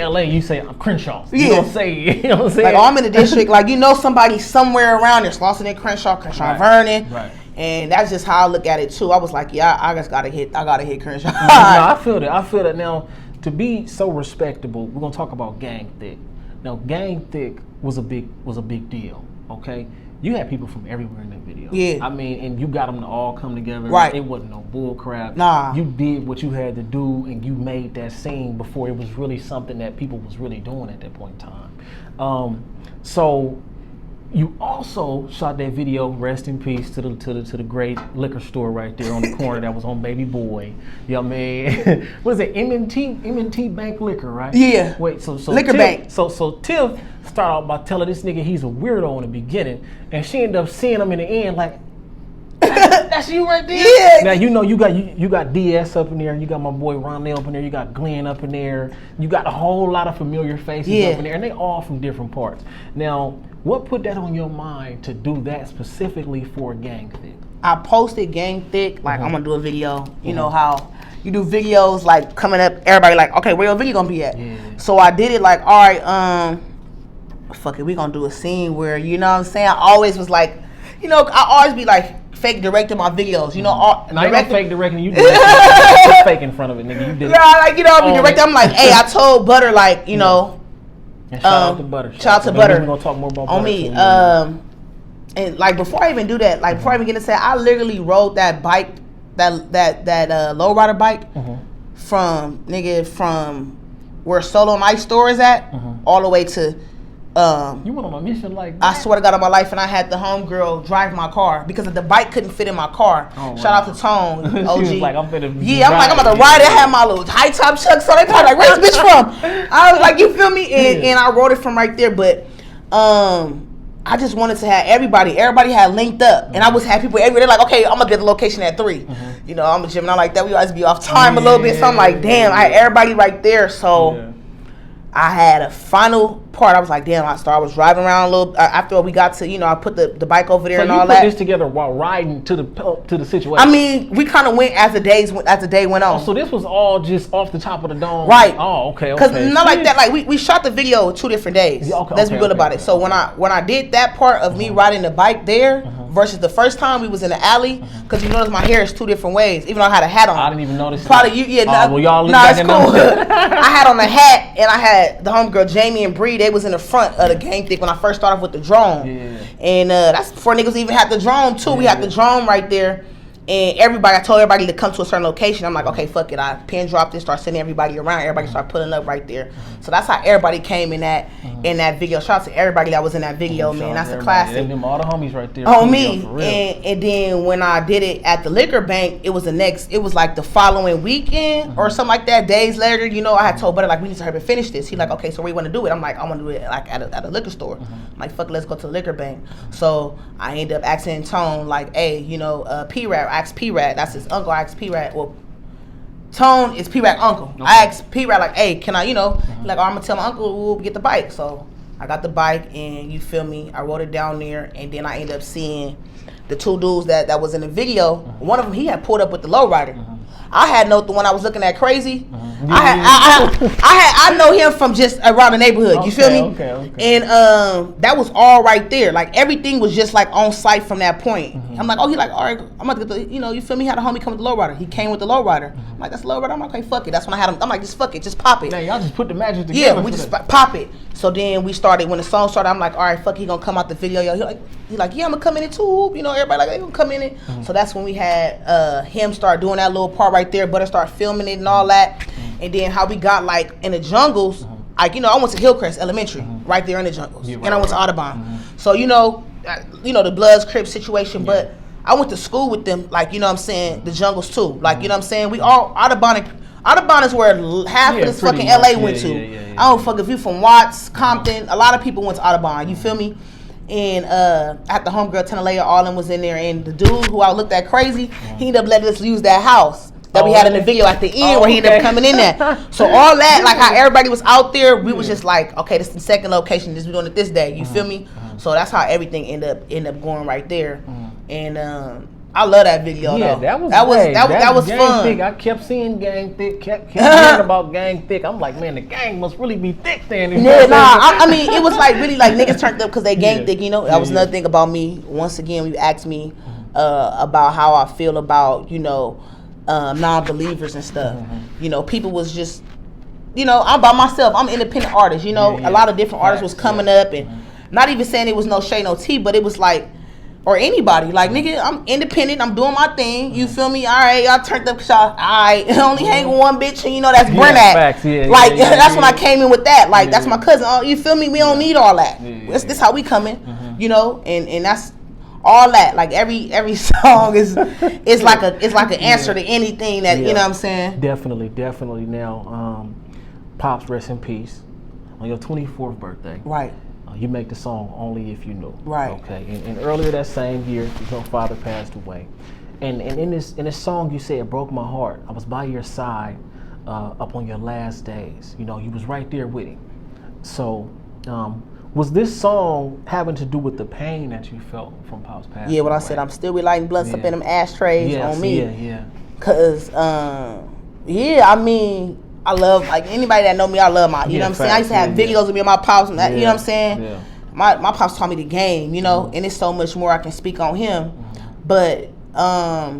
LA, you say I'm Crenshaw. You don't say, you know what I'm saying? Like, oh, I'm in the district. Like, you know, somebody somewhere around there, Slauson in Crenshaw, Vernon. Right. And that's just how I look at it too. I was like, yeah, I gotta hit Crenshaw. No, I feel that. Now, to be so respectable, we're gonna talk about Gang Thick. Now, Gang Thick was a big deal. Okay, you had people from everywhere in that video. Yeah. I mean, and you got them to all come together. Right. It wasn't no bull crap. Nah. You did what you had to do, and you made that scene before it was really something that people was really doing at that point in time. So. You also shot that video, rest in peace to the great liquor store right there on the corner that was on Baby Boy. You know what I mean? What is it? M&T Bank Liquor, right? Yeah. Wait, so Liquor Bank. So Tiff started out by telling this nigga he's a weirdo in the beginning, and she ended up seeing him in the end like, that's you right there? Yeah. Now you know you got DS up in there, you got my boy Ronell up in there, you got Glenn up in there, you got a whole lot of familiar faces up in there, and they all from different parts. Now, what put that on your mind to do that specifically for Gang Thick? I posted Gang Thick, like I'm gonna do a video. You know how you do videos like coming up, everybody like, okay, where your video gonna be at? Yeah. So I did it like, all right, fuck it, we gonna do a scene where, you know what I'm saying? I always was like, you know, I always be like fake directing my videos, you know. Now you not fake directing, you just fake in front of it, nigga. You did it. Like, you know, I be directing. I'm like, hey, I told Butter, like, you know, And shout out to Butter. Shout out to Butter. We're gonna talk more about on Butter me. And like before I even do that, like before I even get into that, I literally rode that bike, that lowrider bike, from where Solo and Ice store is at, all the way to. You went on a mission like that? I swear to God on my life, and I had the homegirl drive my car because the bike couldn't fit in my car. Oh, shout out to Tone, OG. She was like, I'm about to ride it. I had my little high top chucks, so they probably like, where's this bitch from? I was like, you feel me? And I rode it from right there, but I just wanted to have everybody had linked up, and I was had people everywhere. They're like, okay, I'm gonna get the location at 3. You know, I'm a gym, and I like that. We always be off time a little bit, so I'm like, damn, I had everybody right there, so I had a final part. I was like, damn, I was driving around a little after we got to, I put the bike over there and all that. So you put this together while riding to the situation. I mean, we kind of went as the day went on. Oh, so this was all just off the top of the dome, right? Oh, okay. Because not like that. Like we shot the video 2 different days. Let's be good about it. So when I did that part of me riding the bike there versus the first time we was in the alley, because you notice my hair is 2 different ways. Even though I had a hat on. I didn't even notice. Probably you. Well, y'all it's cool. I had on a hat, and I had the homegirl Jamie and Bree. They was in the front of the gang thick when I first started with the drone. And that's before niggas even had the drone too. We had the drone right there. And I told everybody to come to a certain location. I'm like, okay, fuck it. I pin dropped it, start sending everybody around. Everybody started pulling up right there. So that's how everybody came in that video. Shout out to everybody that was in that video, man. That's a classic. And them all the homies right there. On me. And then when I did it at the liquor bank, it was like the following weekend or something like that. Days later, I had told Butter, like, we need to hurry and finish this. He like, okay, so where you want to do it? I'm like, I want to do it like at a liquor store. I'm like, fuck it, let's go to the liquor bank. So I ended up asking Tone, like, hey, P-Rat, asked P-Rat, that's his uncle. I asked P-Rat, well, Tone is P-Rat uncle. Okay. I asked P-Rat, like, hey, can I, like, I'm gonna tell my uncle we'll get the bike. So I got the bike, and you feel me, I wrote it down there, and then I ended up seeing the 2 dudes that was in the video. One of them, he had pulled up with the lowrider. I had the one I was looking at crazy. I know him from just around the neighborhood. You feel me? Okay. And that was all right there. Like everything was just like on site from that point. I'm like, he like, all right, I'm about to get the, you feel me? Had a homie come with the lowrider. He came with the lowrider. I'm like, that's the lowrider. I'm like, okay, fuck it. That's when I had him. I'm like, just fuck it, just pop it. Man, y'all just put the magic together. Yeah, we just pop it. So then we started, when the song started, I'm like, all right, fuck, he gonna come out the video. Yo, he like, yeah, I'm gonna come in it too. Everybody like, they gonna come in it. So that's when we had him start doing that little part right there. Butter start filming it and all that. And then how we got like in the jungles, like, I went to Hillcrest Elementary, right there in the jungles. And I went to Audubon. So, the Bloods, Crips situation, but I went to school with them, like, the jungles too. Like, you know what I'm saying? We all, Audubon is where half of this fucking LA went to. I don't fuck if you from Watts, Compton, a lot of people went to Audubon, you feel me? And at the homegirl Tenalea, all them was in there, and the dude who I looked at crazy, he ended up letting us use that house that we had in the video at the end where he ended up coming in there. So all that, like how everybody was out there, we was just like, okay, this is the second location, this we doing it this day, you feel me? So that's how everything ended up going right there. And I love that video though. That was fun. Thick. I kept seeing Gang Thick, kept hearing about Gang Thick. I'm like, man, the gang must really be thick then. I mean, it was like really like niggas turned up because they gang thick, That was another thing about me. Once again, you asked me about how I feel about, non-believers and stuff. People was just, I'm by myself. I'm an independent artist. A lot of different artists was coming up, and not even saying it was no shade, no tea, but it was like, or anybody, like, nigga, I'm independent, I'm doing my thing, you feel me? All right, y'all turned up, y'all, all right, only hang with one bitch, and that's Bernat. That's when I came in with that, like, that's my cousin, you feel me? We don't need all that. This how we coming, and that's all that. Like every song is like an answer to anything that you know what I'm saying. Definitely. Now, Pops, rest in peace. On your 24th birthday, right? You make the song Only If You Knew. Right. Okay. And earlier that same year, your father passed away. And in this song, you say, it broke my heart. I was by your side up on your last days. You was right there with him. So, was this song having to do with the pain that you felt from Pop's passing? Yeah, what I said, I'm still relighting blunts up in them ashtrays on me. Yeah. Cause, I mean, I love, like, anybody that know me, I love my, you know what I'm saying? I used to have videos of me and my pops, and that, you know what I'm saying? Yeah. My pops taught me the game, and it's so much more I can speak on him. But I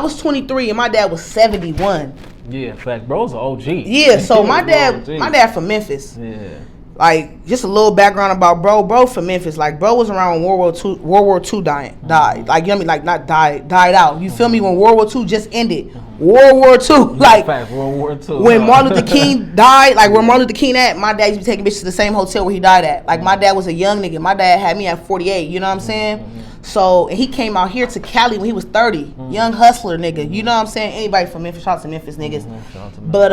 was 23 and my dad was 71. Yeah, in fact, bro's an OG. Yeah, so my dad from Memphis. Yeah. Like, just a little background about bro from Memphis. Like, bro was around when World War II died. Like, you know what I mean? Like, not died out. You feel me? When World War II just ended. World War II. Like, World War II. When Martin Luther King died, like, where Martin Luther King at, my dad used to be taking bitches to the same hotel where he died at. Like, my dad was a young nigga. My dad had me at 48, you know what I'm saying? So, and he came out here to Cali when he was 30. Young hustler nigga. You know what I'm saying? Anybody from Memphis, shout out to Memphis niggas. But,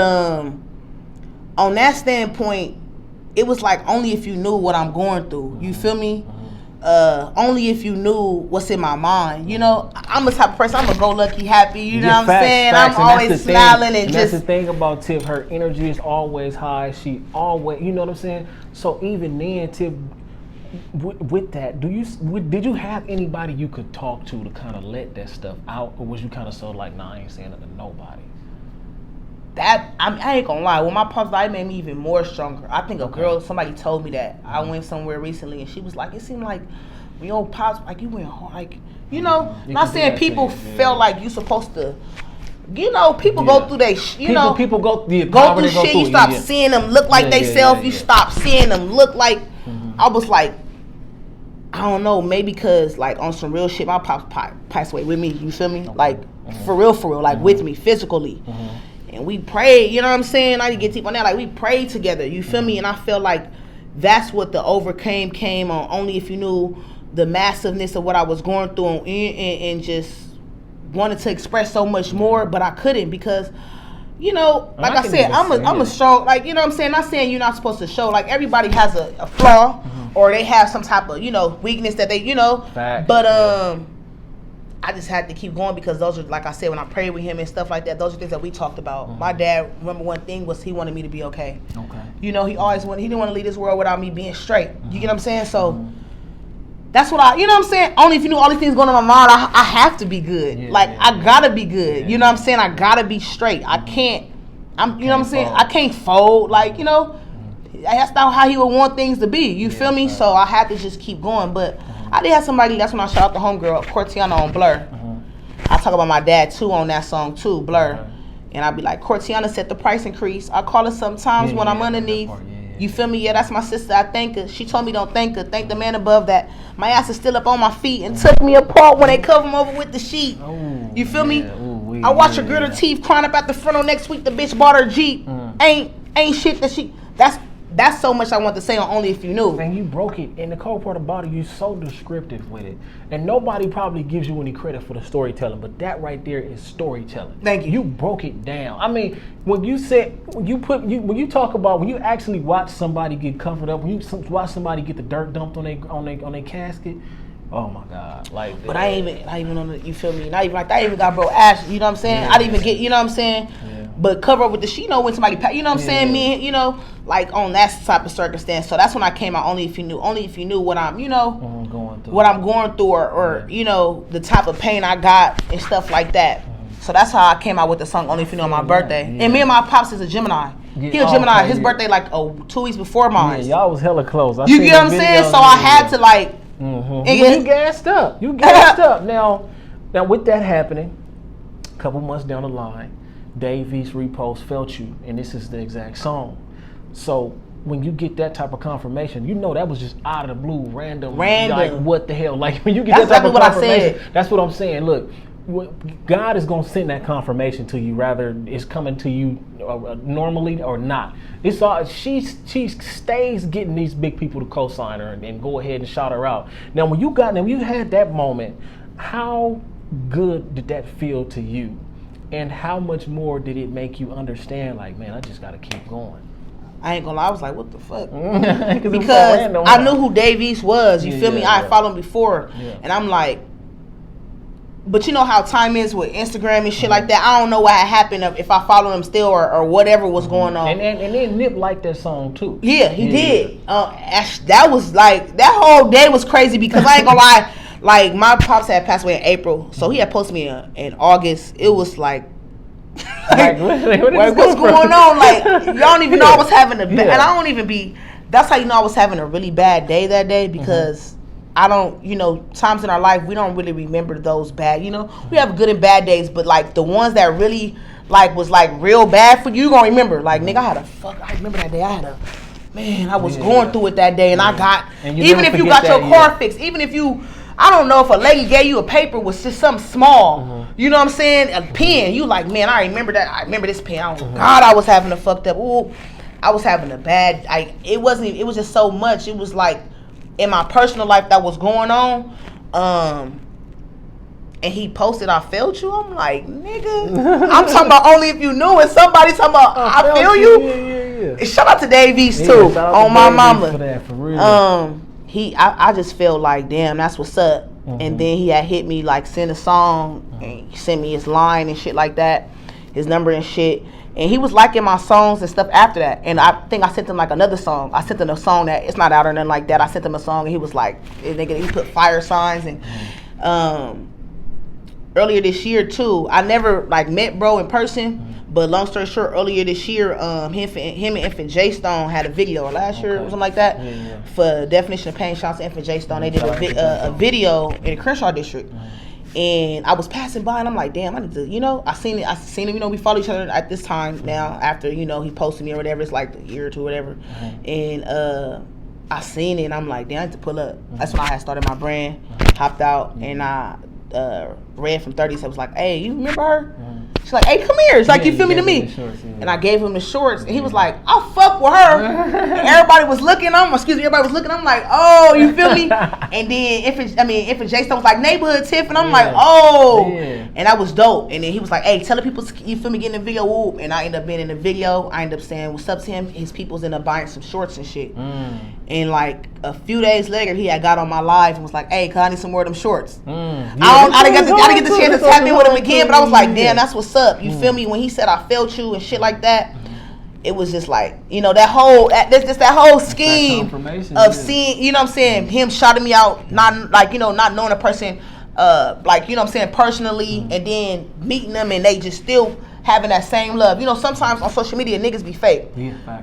on that standpoint, it was like only if you knew what I'm going through. You feel me? Only if you knew what's in my mind. You know, I'm the type of person, I'm a go-lucky, happy. You know what I'm saying? I'm always smiling and just. That's the thing about Tiff. Her energy is always high. She always, you know what I'm saying? So even then, Tiff, with that, did you have anybody you could talk to kind of let that stuff out, or was you kind of so like, nah, I ain't saying nothing to nobody? That I ain't gonna lie. When my pops died, it made me even more stronger. I think somebody told me that. I went somewhere recently, and she was like, "It seemed like when your pops, like you went hard, like you know." Not saying people felt like you supposed to. You know, people go through they. People go through shit. You stop seeing them look like they self. You stop seeing them look like. I was like, I don't know, maybe because like on some real shit, my pops passed away with me. You feel me? Like for real, like with me physically. And we prayed, you know what I'm saying? I didn't get deep on that. Like, we prayed together, you feel me? And I feel like that's what the overcame came on. Only if you knew the massiveness of what I was going through and just wanted to express so much more, but I couldn't because, you know, like I said, I'm a strong, like, you know what I'm saying? Not saying you're not supposed to show. Like, everybody has a flaw or they have some type of, you know, weakness that they, you know. But, I just had to keep going because those are, like I said, when I prayed with him and stuff like that, those are things that we talked about. My dad, remember one thing was he wanted me to be okay. You know, he didn't want to leave this world without me being straight. You get what I'm saying? So that's what you know what I'm saying? Only if you knew all these things going on in my mind, I have to be good. I gotta be good. You know what I'm saying? I gotta be straight. I can't, you know what I'm saying? I can't fold. Like, you know, that's not how he would want things to be. You feel me? So I had to just keep going. But I did have somebody, that's when I shout out the homegirl, Cortiana on Blur. I talk about my dad too on that song too, Blur. And I be like, Cortiana said the price increase. I call her sometimes when I'm underneath. You feel me? Yeah, that's my sister. I thank her. She told me don't thank her. Thank the man above that. My ass is still up on my feet and took me apart when they cover him over with the sheet. You feel me? I watch her grit her teeth crying up at the front on next week. The bitch bought her Jeep. Ain't shit that she. That's so much I want to say on Only If You Knew. And you broke it. And the cold part about it, you're so descriptive with it. And nobody probably gives you any credit for the storytelling, but that right there is storytelling. Thank you. You broke it down. I mean, when you actually watch somebody get covered up, when you watch somebody get the dirt dumped on their casket, oh my God! Like, but I ain't even on the, you feel me? Not even like that. I even got bro ash. You know what I'm saying? I didn't even get. You know what I'm saying? But cover up with the sheet, you know, when somebody, you know what I'm saying? Me, you know, like on that type of circumstance. So that's when I came out. Only if you knew what I'm, you know, what I'm going through, or you know, the type of pain I got and stuff like that. So that's how I came out with the song Only If You Knew on my birthday. And me and my pops is a Gemini. He a Gemini. His birthday like 2 weeks before mine. Yeah, y'all was hella close. You get what I'm saying? So I had to like. You gassed up. Now with that happening, a couple months down the line, Dave East repost Felt You, and this is the exact song. So when you get that type of confirmation, you know that was just out of the blue, random. Like, what the hell? Like, when you get that type of confirmation, that's what I'm saying. Look, God is going to send that confirmation to you, rather it's coming to you normally or not. It's all, she stays getting these big people to co-sign her and go ahead and shout her out. Now, when you had that moment, how good did that feel to you? And how much more did it make you understand, like, man, I just got to keep going? I ain't gonna lie, I was like, what the fuck? Because I knew who Dave East was, you feel me? I had followed him before. And I'm like, but you know how time is with Instagram and shit like that. I don't know what had happened if I follow him still or whatever was going on. And then Nip liked that song too. Yeah, he did. That was like, that whole day was crazy because I ain't gonna lie. Like, my pops had passed away in April, so he had posted me in August. It was like, what's going on? Like, y'all don't even know I was having and I don't even be, that's how you know I was having a really bad day that day, because I don't, you know, times in our life, we don't really remember those bad, you know, we have good and bad days, but like the ones that really like was like real bad for you, you gonna remember. Like nigga, I remember that day. I was going through it that day, and I got even if you got your car fixed, even if you. I don't know if a lady gave you a paper with just something small, you know what I'm saying? A pen. You like, man, I remember that. I remember this pen. Oh God, I was having a fucked up. Ooh, I was having a bad. It was just so much. It was like in my personal life that was going on. And he posted, I felt you. I'm like, nigga. I'm talking about only if you knew, and somebody talking about I feel you. Yeah. Shout out to Dave East too on my mama. For that, for real. I just felt like, damn, that's what's up. And then he had hit me like send a song and he sent me his line and shit like that, his number and shit. And he was liking my songs and stuff after that. And I think I sent him like another song. I sent him a song that it's not out or nothing like that. I sent him a song and he was like, nigga, he put fire signs. And earlier this year too, I never like met bro in person. But long story short, earlier this year, him and Infant J Stone had a video, or last year or something like that, for Definition of Pain. Shouts to Infant J Stone. They did a video in the Crenshaw district, and I was passing by, and I'm like, damn, I need to, I seen him. You know, we follow each other at this time now. After he posted me or whatever, it's like a year or two, or whatever, and I seen it, and I'm like, damn, I need to pull up. That's when I had started my brand, hopped out, and I read from 30s. I was like, hey, you remember her? She's like, hey, come here. It's like, you feel me to me? Shorts, and I gave him the shorts, and he was like, I'll fuck with her. And everybody was looking. Everybody was looking. I'm like, oh, you feel me? And then if J Stone was like, neighborhood Tiff, and I'm like, oh. And that was dope. And then he was like, hey, tell the people, you feel me, get in the video. Whoop. And I ended up being in the video. I ended up saying what's up to him. His people's ended up buying some shorts and shit. And like a few days later, he had got on my live and was like, hey, cause I need some more of them shorts. I didn't get the chance to tap in with him again, but I was like, damn, that's what's up. You feel me? When he said I felt you and shit like that, it was just like, that whole scheme of seeing, you know what I'm saying, him shouting me out, not knowing a person, personally, and then meeting them and they just still having that same love. Sometimes on social media niggas be fake.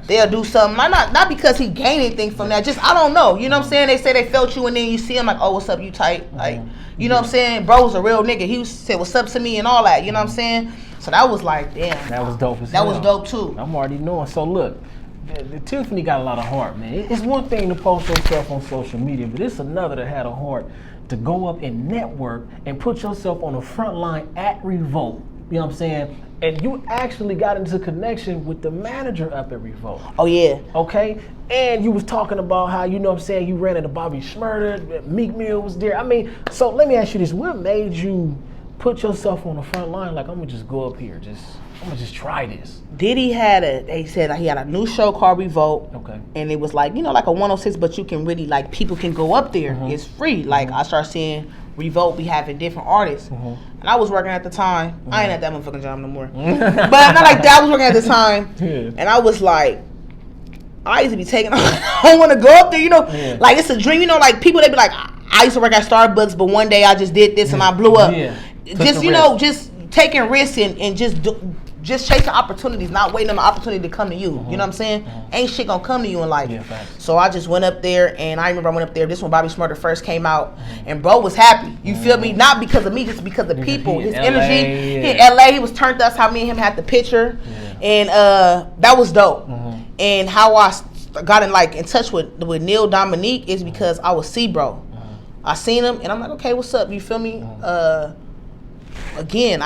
They'll do something, not because he gained anything from that, just I don't know. You know what I'm saying? They say they felt you and then you see him like, oh, what's up, you tight? Like, you know what I'm saying? Bro's a real nigga. He said what's up to me and all that, you know what I'm saying? So that was like, damn. That was dope as hell. That was dope too. I'm already knowing. So look, the Tiffany got a lot of heart, man. It's one thing to post yourself on social media, but it's another to have a heart to go up and network and put yourself on the front line at Revolt. You know what I'm saying? And you actually got into connection with the manager up at Revolt. Oh, yeah. Okay? And you was talking about how, you know what I'm saying, you ran into Bobby Shmurda, Meek Mill was there. I mean, so let me ask you this. What made you put yourself on the front line? Like, I'm going to just go up here. I'm going to just try this. Diddy they said he had a new show called Revolt. Okay. And it was like, like a 106, but you can really, like, people can go up there. It's free. Like, I started seeing Revolt be having different artists. And I was working at the time. I ain't at that motherfucking job no more. But not like that. I was working at the time. And I was like, I used to be taking, I don't want to go up there, like it's a dream, like people, they be like, I used to work at Starbucks, but one day I just did this and I blew up. Just, just taking risks and just chasing opportunities, not waiting on the opportunity to come to you. You know what I'm saying? Ain't shit gonna come to you in life. So I just went up there, and I remember I went up there. This when Bobby Shmurda first came out, and bro was happy. You feel me? Not because of me, just because of people, his energy. He in LA, he was turned to us. How me and him had the picture, and that was dope. And how I got in touch with Neil Dominique is because I was bro. I seen him, and I'm like, okay, what's up? You feel me? Again,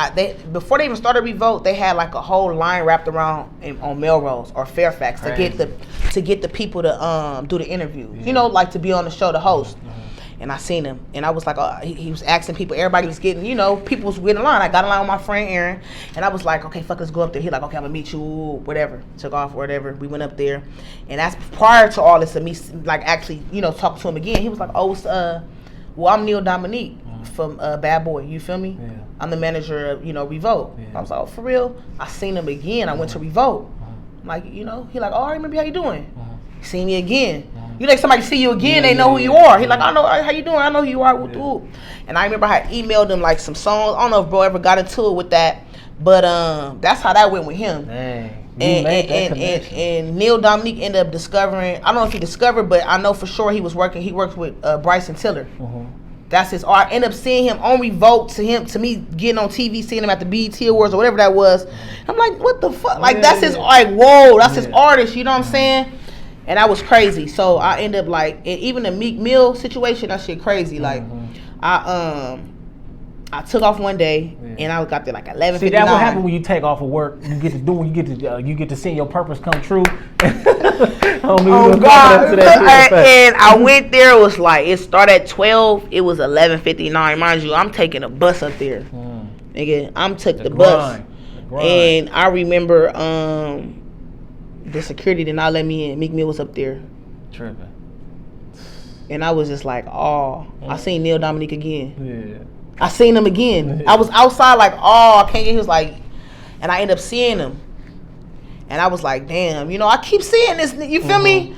before they even started Revolt, they had like a whole line wrapped around on Melrose or Fairfax to get the people to do the interviews. Like to be on the show, to host. And I seen him, and I was like, he was asking people. Everybody was getting, people was getting in line. I got in line with my friend Aaron, and I was like, okay, fuck, let's go up there. He like, okay, I'm gonna meet you, whatever. Took off, whatever. We went up there, and that's prior to all this, of me like actually, talking to him again. He was like, oh, it's well, I'm Neil Dominique from Bad Boy. You feel me? I'm the manager of Revolt. I was like, oh, for real? I seen him again. I went to Revolt. Like, he like, oh, I remember how you doing. See me again. You like somebody see you again, they know who you are. He like, I know how you doing. I know who you are. And I remember I had emailed him like some songs. I don't know if bro ever got into it with that, but that's how that went with him. Dang. And Neil Dominique ended up discovering. I don't know if he discovered, but I know for sure he worked with Bryson Tiller. That's his art. I end up seeing him on Revolt, to me getting on TV, seeing him at the BET Awards or whatever that was. I'm like, what the fuck? Like, that's his art. Whoa, that's his artist. You know what I'm saying? And that was crazy. So I end up like, even the Meek Mill situation, that shit crazy. Like, I took off one day and I got there like 11:59. See, that's what happened when you take off of work. You get to do, you get to see your purpose come true. Oh God! And I went there. It was like, it started at 12. It was 11:59. Mind you, I'm taking a bus up there. Nigga, I'm took the bus, and I remember the security did not let me in. Meek Mill was up there. Tripping. And I was just like, oh, I seen Neil Dominique again. Yeah. I seen him again. I was outside like, oh, I can't get. He was like, and I ended up seeing him. And I was like, damn, you know, I keep seeing this. You feel me?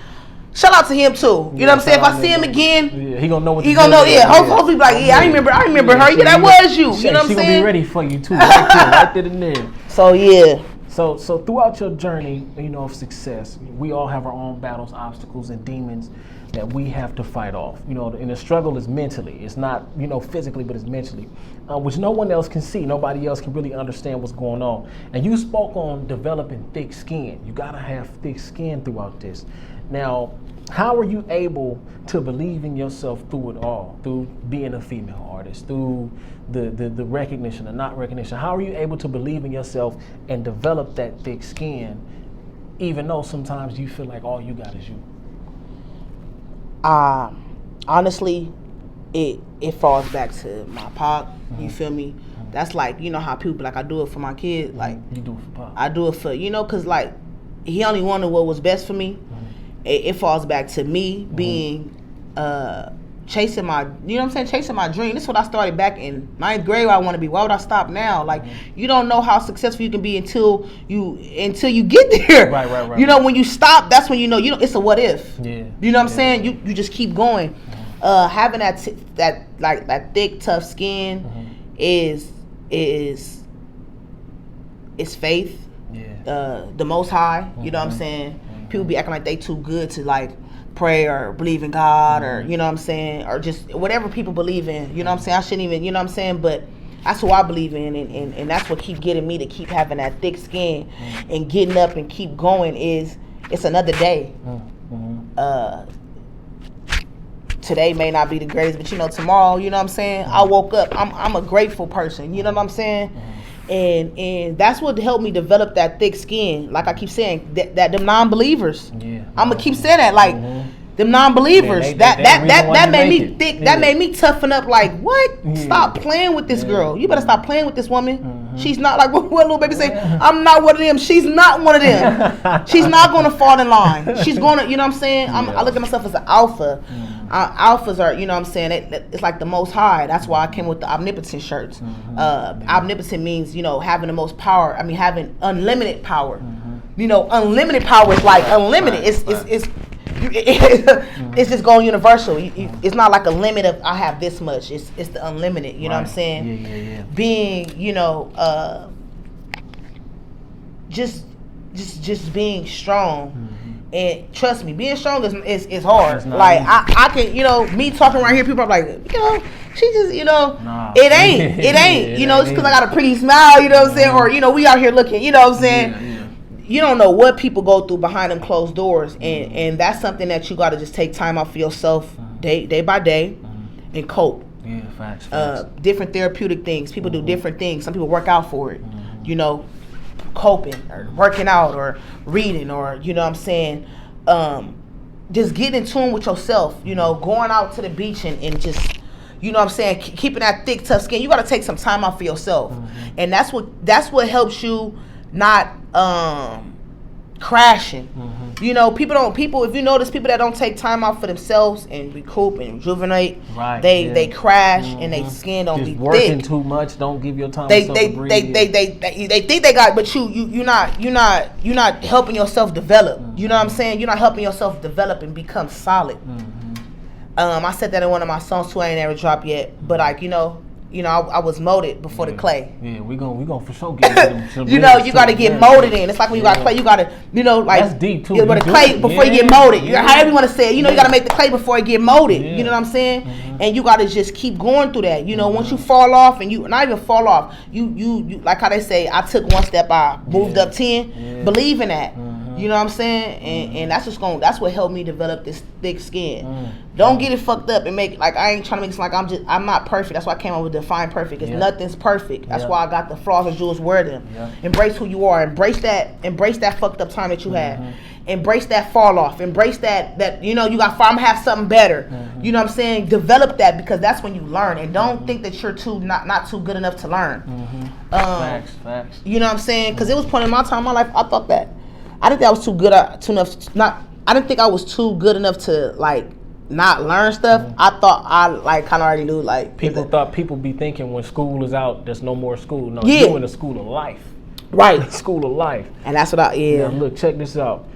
Shout out to him too. You know what I'm saying? If I see him again, he gonna know what he gonna know. Yeah, hopefully be like, yeah, I remember her. Yeah, that was you. You know what I'm saying? She gonna be ready for you too, right there and there. So yeah. So throughout your journey, you know, of success, we all have our own battles, obstacles, and demons that we have to fight off. You know, and the struggle is mentally. It's not, you know, physically, but it's mentally, which no one else can see. Nobody else can really understand what's going on. And you spoke on developing thick skin. You gotta have thick skin throughout this. Now, how are you able to believe in yourself through it all? Through being a female artist, through the recognition, the not recognition. How are you able to believe in yourself and develop that thick skin, even though sometimes you feel like all you got is you? Honestly, it falls back to my pop. You feel me? That's like, you know how people be like, I do it for my kids. Like, you do it for pop. I do it for, you know, cause like he only wanted what was best for me. It falls back to me being chasing my, you know what I'm saying, chasing my dream. This is what I started back in 9th grade where I want to be. Why would I stop now? Like, you don't know how successful you can be until you get there. Right. You know, when you stop, that's when you know it's a what if. Yeah. You know what I'm saying? You just keep going. Having that thick, tough skin is faith. Yeah. The Most High. You know what I'm saying? People be acting like they too good to like pray or believe in God or, you know what I'm saying, or just whatever people believe in. You know what I'm saying? I shouldn't even, you know what I'm saying? But that's who I believe in, and that's what keeps getting me to keep having that thick skin and getting up and keep going. It's another day. Today may not be the greatest, but you know, tomorrow, you know what I'm saying, I woke up, I'm a grateful person, you know what I'm saying? And that's what helped me develop that thick skin. Like I keep saying, that them non-believers. Yeah. I'm gonna keep saying that, like them non-believers. Man, that made me thick. Yeah. That made me toughen up. Like, what? Yeah. Stop playing with this girl. You better stop playing with this woman. She's not like what little baby say. I'm not one of them. She's not one of them. She's not gonna fall in line. She's gonna. You know what I'm saying? I look at myself as an alpha. Alphas are, you know what I'm saying, it's like the Most High. That's why I came with the omnipotent shirts. Omnipotent means, you know, having the most power. I mean, having unlimited power. You know, unlimited power is like unlimited. It's just going universal. It's not like a limit of I have this much. It's the unlimited. You know what I'm saying? Yeah. Being, you know, just being strong. And trust me, being strong is hard. Like I can, you know, me talking right here, people are like, you know, she just, you know, it ain't, you know, just because I got a pretty smile, you know what I'm saying, or you know, we out here looking, you know what I'm saying. You don't know what people go through behind them closed doors, and that's something that you got to just take time out for yourself, day by day, and cope. Yeah, facts. Different therapeutic things. People do different things. Some people work out for it, you know. Coping or working out or reading or, you know what I'm saying, just getting in tune with yourself, you know, going out to the beach and just, you know what I'm saying, keeping that thick, tough skin. You got to take some time out for yourself. And that's what helps you not crashing. You know, people if you notice, people that don't take time out for themselves and recoup and rejuvenate, they crash and they skin don't just be working thick. Too much, don't give your time they think they got, but you're not helping yourself develop. You know what I'm saying? You're not helping yourself develop and become solid. I said that in one of my songs too. I ain't never dropped yet, but like, you know, I was molded before the clay. Yeah, we gonna for sure get them. You know, you gotta get molded in. It's like when you got clay, you gotta, you know, like that's deep too. You gotta clay before you get molded. However you want to say it, you know, you gotta make the clay before it get molded. You know what I'm saying? and you gotta just keep going through that. You know, once you fall off, and you not even fall off, you like how they say, I took one step, I moved up 10. Believe in that. You know what I'm saying? And that's what helped me develop this thick skin. Don't get it fucked up and make, like, I ain't trying to make it like I'm not perfect. That's why I came up with Define Perfect. It's nothing's perfect. That's why I got the flaws and jewels, wear them. Embrace who you are. Embrace that fucked up time that you had. Embrace that fall off. Embrace that you know, you got I'm gonna have something better. You know what I'm saying? Develop that, because that's when you learn. And don't think that you're not too good enough to learn. Facts. You know what I'm saying? Because it was point in my time in my life, I thought that I didn't think I was I didn't think I was too good enough to, like, not learn stuff. I thought I, like, kind of already knew, like, people be thinking when school is out, there's no more school. No, you're in the school of life. Right. School of life. And that's what Now, look, check this out.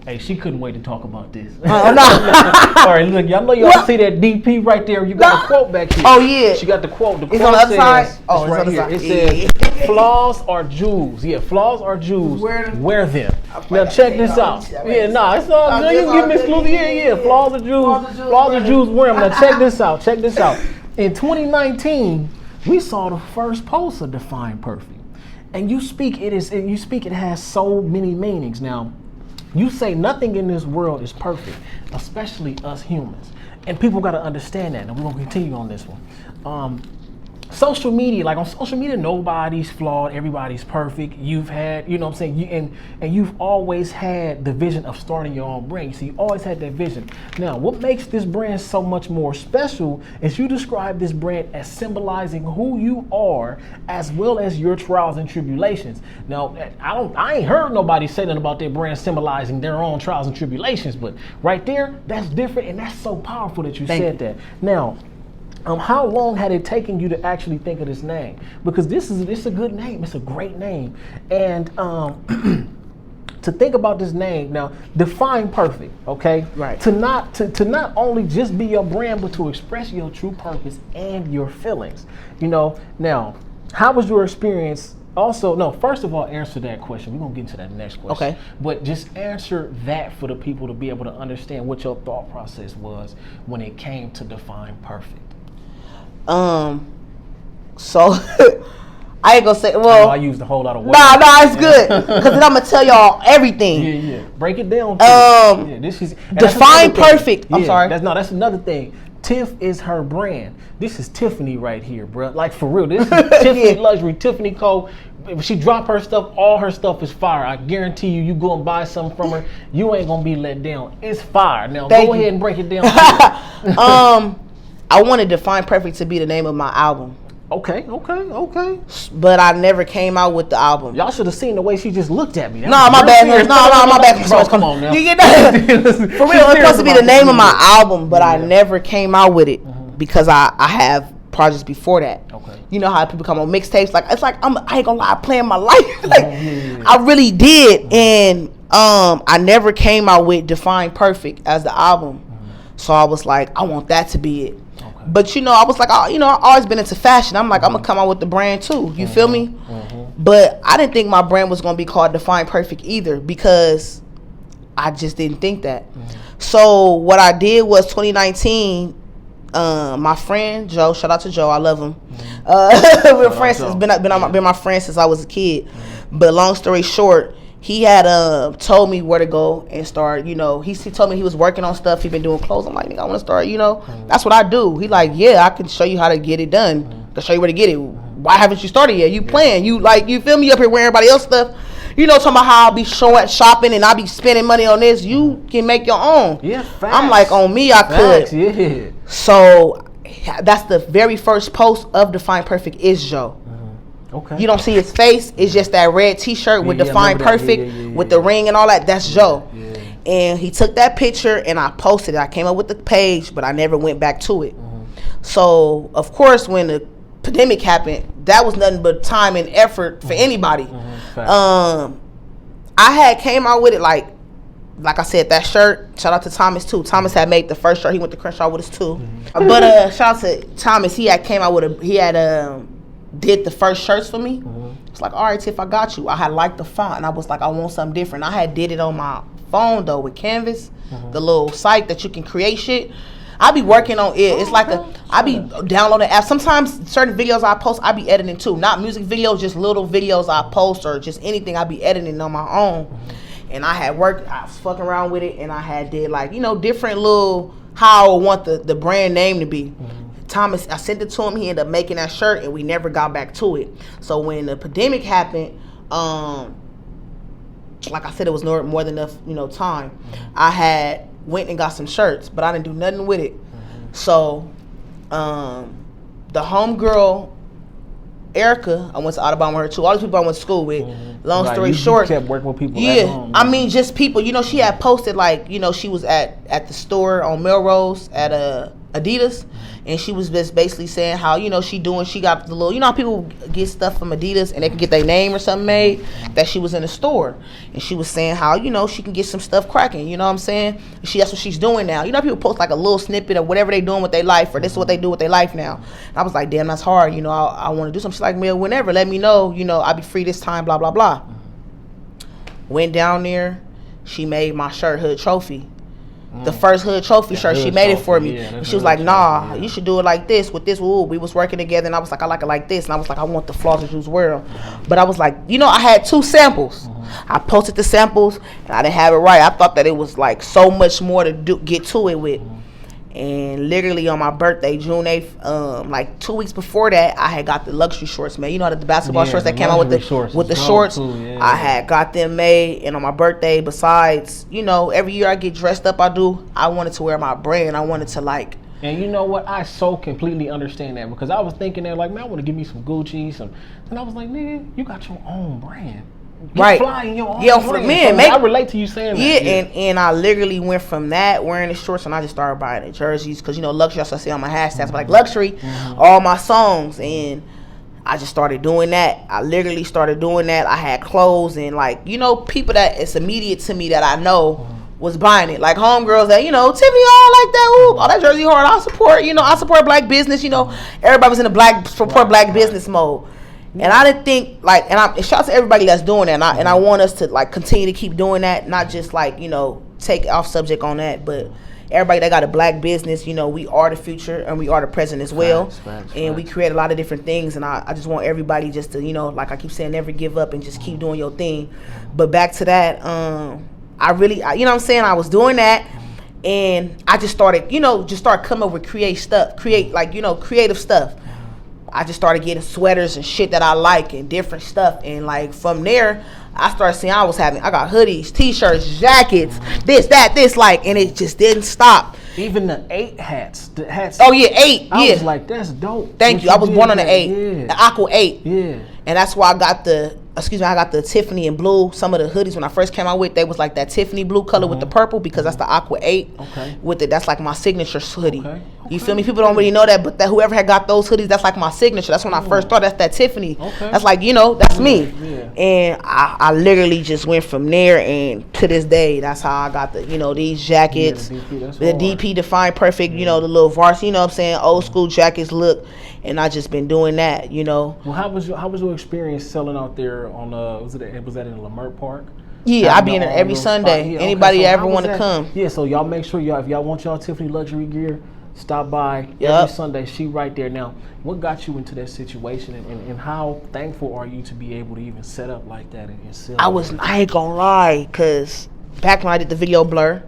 Hey, she couldn't wait to talk about this. Oh, no. All right, look, y'all know y'all see that DP right there. You got a quote back here. Oh, yeah. She got the quote. The quote it's on the other side? Oh, it's right here. It says, flaws are jewels. Yeah, flaws are jewels. Wear them. Now, check this out. Yeah, nah, it's all good. You can give me exclusive. Yeah. Flaws are jewels. Flaws are jewels. Wear them. Now, check this out. In 2019, we saw the first post of Define Perfect. And you speak it has so many meanings. Now, you say nothing in this world is perfect, especially us humans. And people got to understand that. And we're going to continue on this one. Social media, like on social media, nobody's flawed, everybody's perfect. You've had, you know what I'm saying, and you've always had the vision of starting your own brand. So you always had that vision. Now, what makes this brand so much more special is you describe this brand as symbolizing who you are, as well as your trials and tribulations. Now, I ain't heard nobody say nothing about their brand symbolizing their own trials and tribulations, but right there, that's different, and that's so powerful that you said that. Now, how long had it taken you to actually think of this name? Because this is a good name. It's a great name. And to think about this name, now, Define Perfect, okay? Right. To not only just be your brand, but to express your true purpose and your feelings. You know, now, how was your experience? Also, no, first of all, answer that question. We're going to get into that next question. Okay. But just answer that for the people to be able to understand what your thought process was when it came to Define Perfect. So I ain't gonna say, well, I used a whole lot of words. Nah, it's good. Because then I'm gonna tell y'all everything. Yeah. Break it down. This is Define Perfect. I'm sorry. That's another thing. Tiff is her brand. This is Tiffany right here, bro. Like, for real. This is Tiffany Luxury, Tiffany Co. If she drop her stuff, all her stuff is fire. I guarantee you go and buy something from her, you ain't gonna be let down. It's fire. Now, go ahead and break it down. I wanted Define Perfect to be the name of my album. Okay. But I never came out with the album. Y'all should have seen the way she just looked at me. No, my bad. Bro, come on now. You get that? For real, it's supposed to be the name of my album, but I never came out with it because I have projects before that. Okay. You know how people come on mixtapes? Like, it's like I ain't gonna lie, I'm playing my life. Like, I really did, and I never came out with Define Perfect as the album. So I was like, I want that to be it. But, you know, I was like, I've always been into fashion. I'm like, I'm going to come out with the brand, too. You feel me? But I didn't think my brand was going to be called Define Perfect either, because I just didn't think that. So what I did was 2019, my friend, Joe, shout out to Joe. I love him. We're friends since, been my friend since I was a kid. But long story short, he had told me where to go and start, you know. He told me he was working on stuff. He been doing clothes. I'm like, nigga, I want to start, you know. That's what I do. He like, yeah, I can show you how to get it done. I can show you where to get it. Why haven't you started yet? You playing. You like, you feel me? You up here wearing everybody else's stuff. You know, talking about how I'll be shopping and I'll be spending money on this. You can make your own. Yeah, facts. I'm like, on me, I could. Facts, yeah. So that's the very first post of Define Perfect is Joe. Okay. You don't see his face. It's just that red T-shirt with Define Perfect with the ring and all that. That's Joe. Yeah. And he took that picture and I posted it. I came up with the page, but I never went back to it. So, of course, when the pandemic happened, that was nothing but time and effort for anybody. I had came out with it like I said, that shirt. Shout out to Thomas too. Thomas had made the first shirt. He went to Crenshaw with us too. But shout out to Thomas. He had came out with did the first shirts for me. It's like, all right, Tiff, I got you. I had liked the font and I was like, I want something different. I had did it on my phone though with Canvas, the little site that you can create shit. I be working on it. It's like I be downloading apps. Sometimes certain videos I post, I be editing too. Not music videos, just little videos I post or just anything I be editing on my own. And I had worked, I was fucking around with it, and I had did like, different little, how I want the brand name to be. Thomas, I sent it to him, he ended up making that shirt, and we never got back to it. So when the pandemic happened, like I said, it was more than enough, time. I had went and got some shirts, but I didn't do nothing with it. So the homegirl, Erica, I went to Audubon with her too. All these people I went to school with. Long story short, you kept working with people. Yeah, at home, I mean, just people. She had posted like, she was at the store on Melrose at Adidas, and she was just basically saying how she got the little, how people get stuff from Adidas and they can get their name or something made, that she was in the store, and she was saying how she can get some stuff cracking. You know what I'm saying? That's what she's doing now. People post like a little snippet of whatever they doing with their life, or this is what they do with their life now. And I was like, damn, that's hard. I want to do something. She's like, Mel, whenever, let me know. I'll be free this time. Blah blah blah. Went down there. She made my shirt hood trophy. The first hood trophy shirt, she made it for me. And she was like, nah, you should do it like this with this. Ooh, we was working together, and I was like, I like it like this. And I was like, I want the Flaws and Juice world. But I was like, I had 2 samples. I posted the samples, and I didn't have it right. I thought that it was like so much more to get to it with. And literally on my birthday, June 8th, like 2 weeks before that, I had got the luxury shorts made. The basketball shorts that came out with the shorts. Too, I had got them made, and on my birthday, besides, every year I get dressed up, I wanted to wear my brand. I wanted to like. And you know what? I so completely understand that, because I was thinking that like, man, I want to give me some Gucci, and I was like, nigga, you got your own brand. Right. Flying your own for brand. men. So I relate to you saying that. Yeah, and I literally went from that, wearing the shorts, and I just started buying the jerseys, because luxury, as I say on my hashtags, but like luxury, all my songs, and I just started doing that. I literally started doing that. I had clothes, and like, people that it's immediate to me that I know was buying it, like homegirls that Tiffany, all like that, ooh, all that jersey hard. I support, I support black business. Everybody was in the support black business mode. And I didn't think like, and shout out to everybody that's doing that, and I want us to like continue to keep doing that, not just like take off subject on that, but everybody that got a black business, we are the future and we are the present as well. Facts. We create a lot of different things, and I just want everybody just to like I keep saying, never give up and just keep doing your thing. But back to that, I really, what I'm saying, I was doing that, and I just started start coming up with creative stuff. I just started getting sweaters and shit that I like and different stuff, and like from there I started seeing I got hoodies, t-shirts, jackets, this like, and it just didn't stop. Even the 8 hats, Oh yeah, 8. I was like, that's dope. Thank you. I was born on the 8, the Aqua 8. Yeah. And that's why I got the Tiffany and blue. Some of the hoodies when I first came out with, they was like that Tiffany blue color with the purple, because that's the Aqua 8. Okay. With it, that's like my signature hoodie. Okay. You feel me? People don't really know that, but that whoever had got those hoodies, that's like my signature. That's when I first thought that's that Tiffany. Okay. That's like, that's me. Yeah. And I literally just went from there, and to this day, that's how I got the, these jackets, the DP Define Perfect, the little varsity, what I'm saying, old school jackets look. And I just been doing that, Well, how was your experience selling out there on was that in Leimert Park? Yeah, I be in there every Sunday. Yeah, anybody ever want to come? Yeah, so y'all make sure if y'all want y'all Tiffany luxury gear, stop by every Sunday. She right there. Now, what got you into that situation, and how thankful are you to be able to even set up like that and sell? I ain't gonna lie, cause back when I did the video Blur,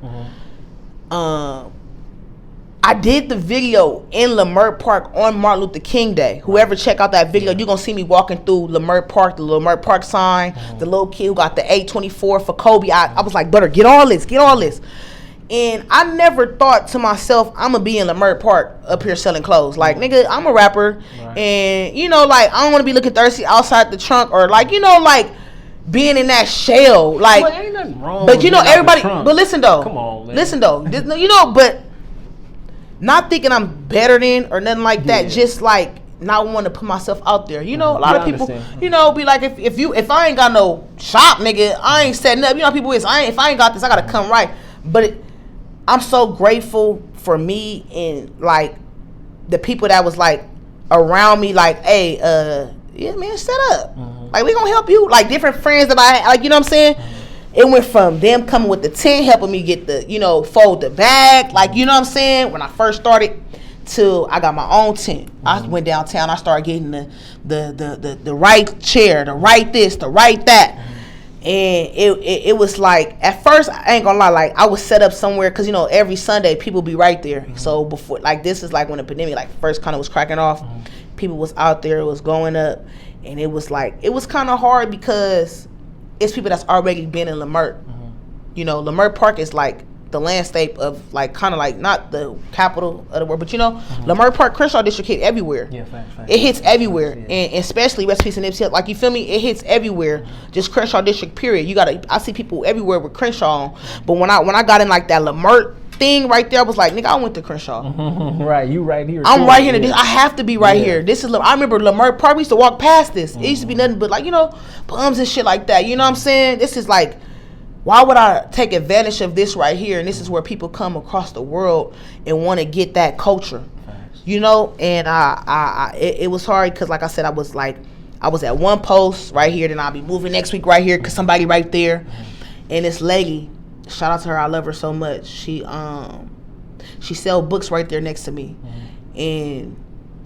I did the video in Leimert Park on Martin Luther King Day. Whoever check out that video, you're going to see me walking through Leimert Park, the Leimert Park sign, the little kid who got the 824 for Kobe. I was like, Butter, get all this. And I never thought to myself, I'm going to be in Leimert Park up here selling clothes. Like, nigga, I'm a rapper. Right. And, like, I don't want to be looking thirsty outside the trunk, or like, like, being in that shell. Like, well, ain't nothing wrong but, everybody, but listen, though. Come on, man. Listen, though. But not thinking I'm better than or nothing like that, just like not want to put myself out there. A lot of people, be like, if I ain't got no shop, nigga, I ain't setting up. People is, if I ain't got this, I gotta come right. But I'm so grateful for me and like the people that was like around me, like, hey, yeah, man, set up. Like, we gonna help you. Like different friends that I like, what I'm saying? It went from them coming with the tent, helping me get the, you know, fold the bag, like, you know what I'm saying, when I first started, till I got my own tent. I went downtown, I started getting the right chair, the right this, the right that. And it was like, at first, I ain't gonna lie, like, I was set up somewhere, because, you know, every Sunday, people be right there. So before, like, this is like when the pandemic, like, first kind of was cracking off. People was out there, it was going up. And it was like, it was kind of hard because it's people that's already been in Leimert. You know, Leimert Park is like the landscape of, like, kind of like, not the capital of the world, but, you know, Leimert Park, Crenshaw District hit everywhere. Yeah, facts. It hits everywhere. And especially West Peace and Nipsey, like, you feel me? It hits everywhere. Just Crenshaw District, period. You gotta, I see people everywhere with Crenshaw on. But when I got in, like, that Leimert thing right there, I was like, nigga, I went to Crenshaw. Right, you right here. I'm right here. I have to be right here. This is, I remember Leimert Park, we used to walk past this. It used to be nothing but, like, you know, bums and shit like that. You know what I'm saying? This is like, why would I take advantage of this right here? And this is where people come across the world and want to get that culture. You know? And it was hard because, like I said, I was at one post right here, then I'll be moving next week right here because somebody right there. And this lady, shout out to her, I love her so much. She sell books right there next to me. And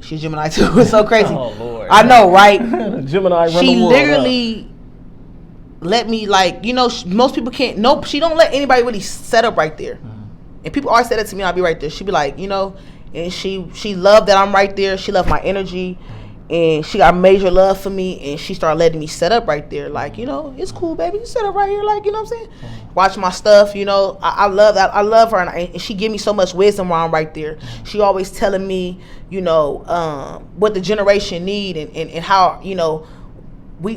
she's Gemini too. It's so crazy. Oh, Lord. I know, right? Gemini run she the world literally let me, like, you know, most people can't, nope, she don't let anybody really set up right there. And people always say that to me, I'll be right there. She be like, you know, and she loved that I'm right there. She loved my energy. And she got major love for me, and she started letting me set up right there. Like, you know, it's cool, baby. You set up right here, like, you know what I'm saying? Watch my stuff, you know. I love that. I love her, and she give me so much wisdom while I'm right there. She always telling me, you know, what the generation need and how, you know, we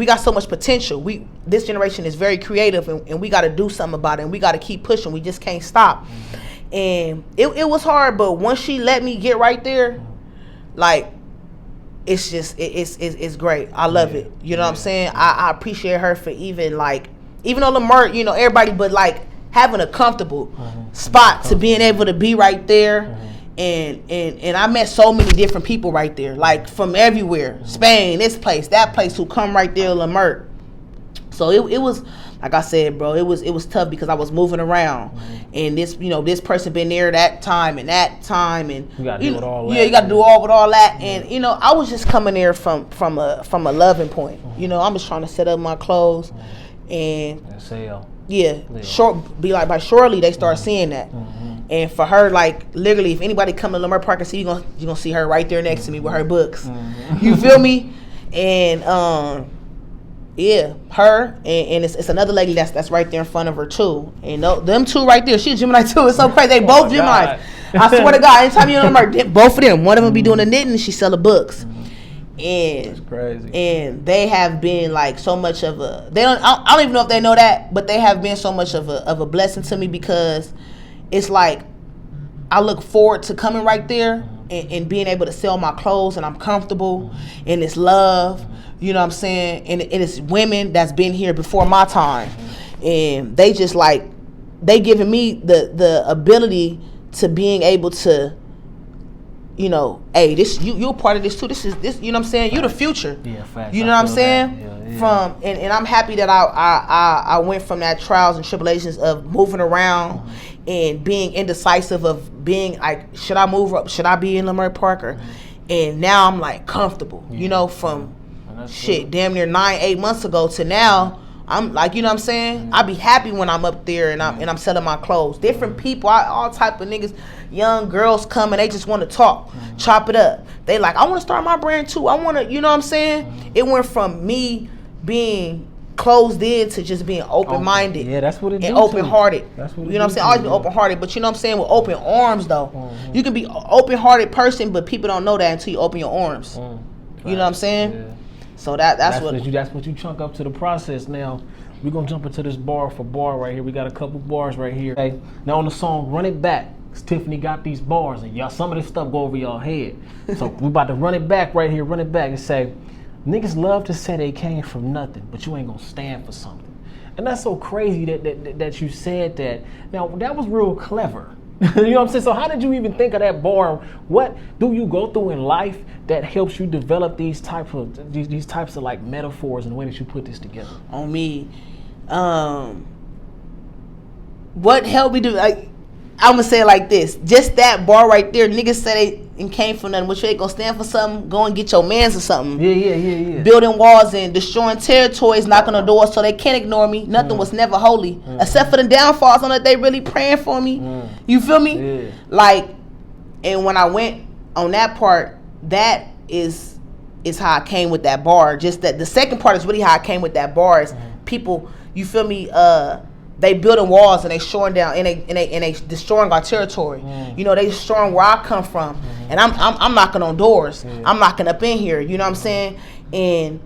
got so much potential. This generation is very creative, and we got to do something about it, and we got to keep pushing. We just can't stop. And it was hard, but once she let me get right there, like, it's just it's great. I love it. You know what I'm saying? I appreciate her for even though Leimert, you know, everybody, but like having a comfortable spot to being able to be right there. And I met so many different people right there, like from everywhere, Spain, this place, that place, who come right there, Leimert. So it was, like I said, bro, it was tough because I was moving around, and this, you know, this person been there that time, and you gotta do it all. Yeah, you gotta do all with all that, and you know, I was just coming there from a loving point. You know, I'm just trying to set up my clothes and sell. Yeah, by shortly they start seeing that. And for her, like, literally, if anybody come to Leimert Park and see, you're gonna see her right there next to me with her books. You feel me? And yeah, her and it's another lady that's right there in front of her too. And them two right there, she's Gemini too. It's so crazy. They both Geminis. I swear to God, anytime you're in Leimert, both of them, one of them be doing the knitting, and she sell the books. And that's crazy. And they have been like so much of a. I don't even know if they know that, but they have been so much of a blessing to me, because it's like I look forward to coming right there and being able to sell my clothes, and I'm comfortable, and it's love, you know what I'm saying? And it's women that's been here before my time, and they just like, they giving me the ability to being able to, you know, hey, this you're a part of this too. This, you know what I'm saying? You're the future. Yeah, facts. You know what I'm saying? Yeah. And I'm happy that I went from that trials and tribulations of moving around and being indecisive, of being like, should I move up? Should I be in Leimert Park? And now I'm like comfortable, you know, from damn near 9-8 months ago to now. I'm like, you know what I'm saying? I be happy when I'm up there and I'm selling my clothes. Different people, all type of niggas, young girls come and they just want to talk, chop it up. They like, I want to start my brand too. I want to, you know what I'm saying? It went from me being closed in to just being open-minded. Yeah, that's what it is. And open-hearted. That's what it, you know what I'm saying? Always be open-hearted, but you know what I'm saying? With open arms though. You can be an open-hearted person, but people don't know that until you open your arms. You know what I'm saying? Yeah. So that's what you chunk up to the process. Now we're gonna jump into this bar for bar right here. We got a couple bars right here. Okay. Now on the song "Run It Back," Tiffany got these bars, and y'all, some of this stuff go over y'all head. So we about to run it back right here. Run it back and say, niggas love to say they came from nothing, but you ain't gonna stand for something. And that's so crazy that you said that. Now that was real clever. You know what I'm saying? So how did you even think of that bar? What do you go through in life that helps you develop these types of like metaphors and the way that you put this together? On me, What helped me do, like, I'm gonna say it like this. Just that bar right there, niggas said they and came from nothing, but you ain't gonna stand for something, go and get your mans or something. Yeah. Building walls and destroying territories, knocking on doors so they can't ignore me. Nothing was never holy. Except for the downfalls on that they really praying for me. You feel me? Yeah. Like, and when I went on that part, that is how I came with that bar. Just that the second part is really how I came with that bar is people, you feel me, they building walls and they showing down and they destroying our territory. You know, they destroying where I come from, and I'm knocking on doors. I'm knocking up in here. You know what I'm saying? And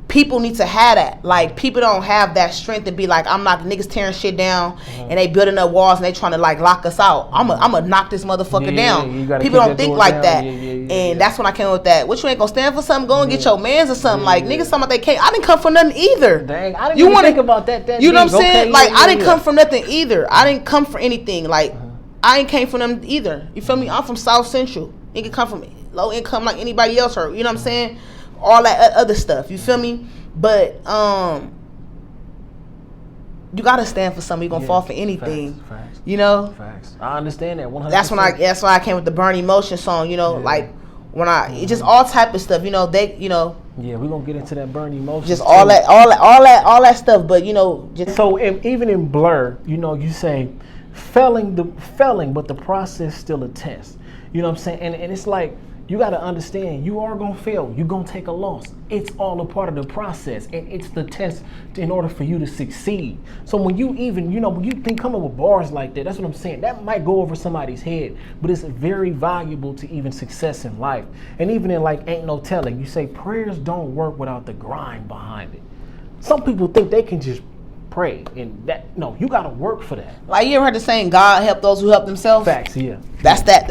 people need to have that. Like, people don't have that strength to be like, I'm not niggas tearing shit down and they building up walls and they trying to like lock us out. I'm gonna knock this motherfucker down. People don't think like that. And that's when I came with that. What, you ain't gonna stand for something? Go and get your mans or something. Like, niggas talking about they can't. I didn't come from nothing either. Dang, I didn't even think about that. You know what I'm saying? Like, I didn't come from nothing either. I didn't come from anything. Like, I ain't came from them either. You feel me? I'm from South Central. You can come from low income like anybody else, or you know what I'm saying? All that other stuff. You feel me? But you gotta stand for something. You're gonna fall for anything. Facts. You know. Facts. I understand that 100%. That's why I came with the Burn Emotion song. You know, like when it's just all type of stuff. You know, Yeah, we're gonna get into that Burn Emotion. Just all that stuff. But you know, just so even in Blur, you know, you say failing, but the process still a test. You know what I'm saying? And it's like, you got to understand, you are going to fail. You're going to take a loss. It's all a part of the process. And it's the test in order for you to succeed. So when you even, you know, when you think coming with bars like that, that's what I'm saying. That might go over somebody's head, but it's very valuable to even success in life. And even in like Ain't No Telling, you say prayers don't work without the grind behind it. Some people think they can just pray, and that, no, you got to work for that. Like, you ever heard the saying, God help those who help themselves? Facts, yeah. That's that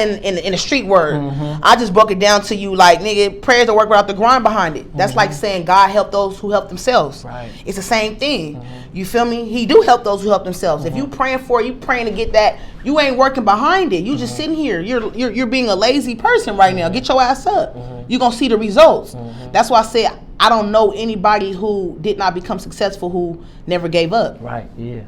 in the street word. I just broke it down to you like, nigga, prayers don't work without the grind behind it. That's like saying God help those who help themselves. Right. It's the same thing. You feel me? He do help those who help themselves. If you praying for it, you praying to get that, you ain't working behind it. You just sitting here. You're being a lazy person right now. Get your ass up. You're gonna see the results. That's why I say I don't know anybody who did not become successful who never gave up. Right, yeah.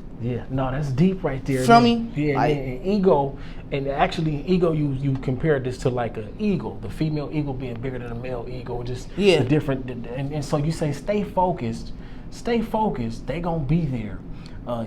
No, that's deep right there. Feel me? Yeah, like, and ego, and actually ego, you compared this to like an eagle, the female eagle being bigger than a male eagle, just the different, and so you say stay focused, they gonna be there.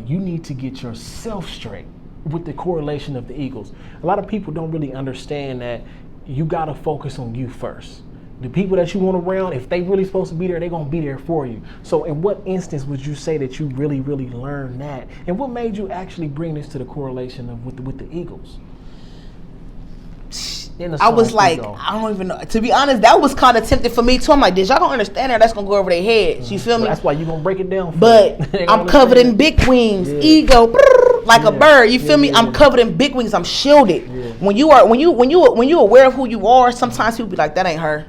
You need to get yourself straight with the correlation of the eagles. A lot of people don't really understand that you gotta focus on you first. The people that you want around, if they really supposed to be there, they're going to be there for you. So in what instance would you say that you really, really learned that? And what made you actually bring this to the correlation of with the Eagles? I was like, I don't even know. To be honest, that was kind of tempting for me too. I'm like, this, y'all don't understand that. That's going to go over their heads. You feel me? That's why you're going to break it down for But I'm covered in big wings, ego, like a bird. You feel me? I'm covered in big wings. I'm shielded. When you aware of who you are, sometimes people be like, that ain't her.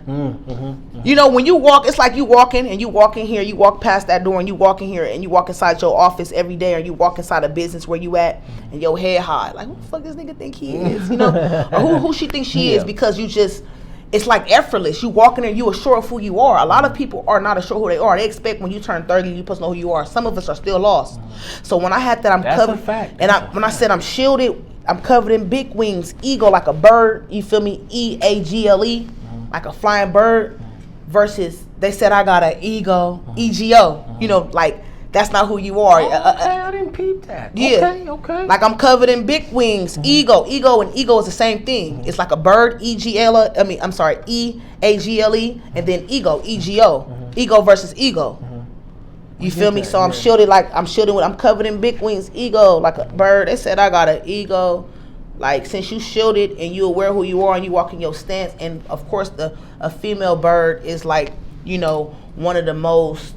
You know, when you walk, it's like you walking and you walk in here, you walk past that door and you walk in here and you walk inside your office every day, or you walk inside a business where you at and your head high. Like, who the fuck this nigga think he is? You know? Or who she thinks she is, because you just, it's like effortless. You walk in there, you assured of who you are. A lot of people are not assured who they are. They expect when you turn 30, you supposed to know who you are. Some of us are still lost. So when I had that, I'm covered. That's a fact. And when I said I'm shielded, I'm covered in big wings, ego like a bird. You feel me? EAGLE, like a flying bird. Versus they said I got an ego, EGO. You know, like that's not who you are. Okay, I didn't peep that. Yeah. Okay. Like I'm covered in big wings, ego and ego is the same thing. It's like a bird, EAGLE, and then ego, EGO. Ego versus ego. You feel me? So I'm shielded, I'm covered in big wings, ego, like a bird. They said I got an ego. Like, since you shielded and you aware who you are and you walk in your stance, and of course a female bird is like, you know, one of the most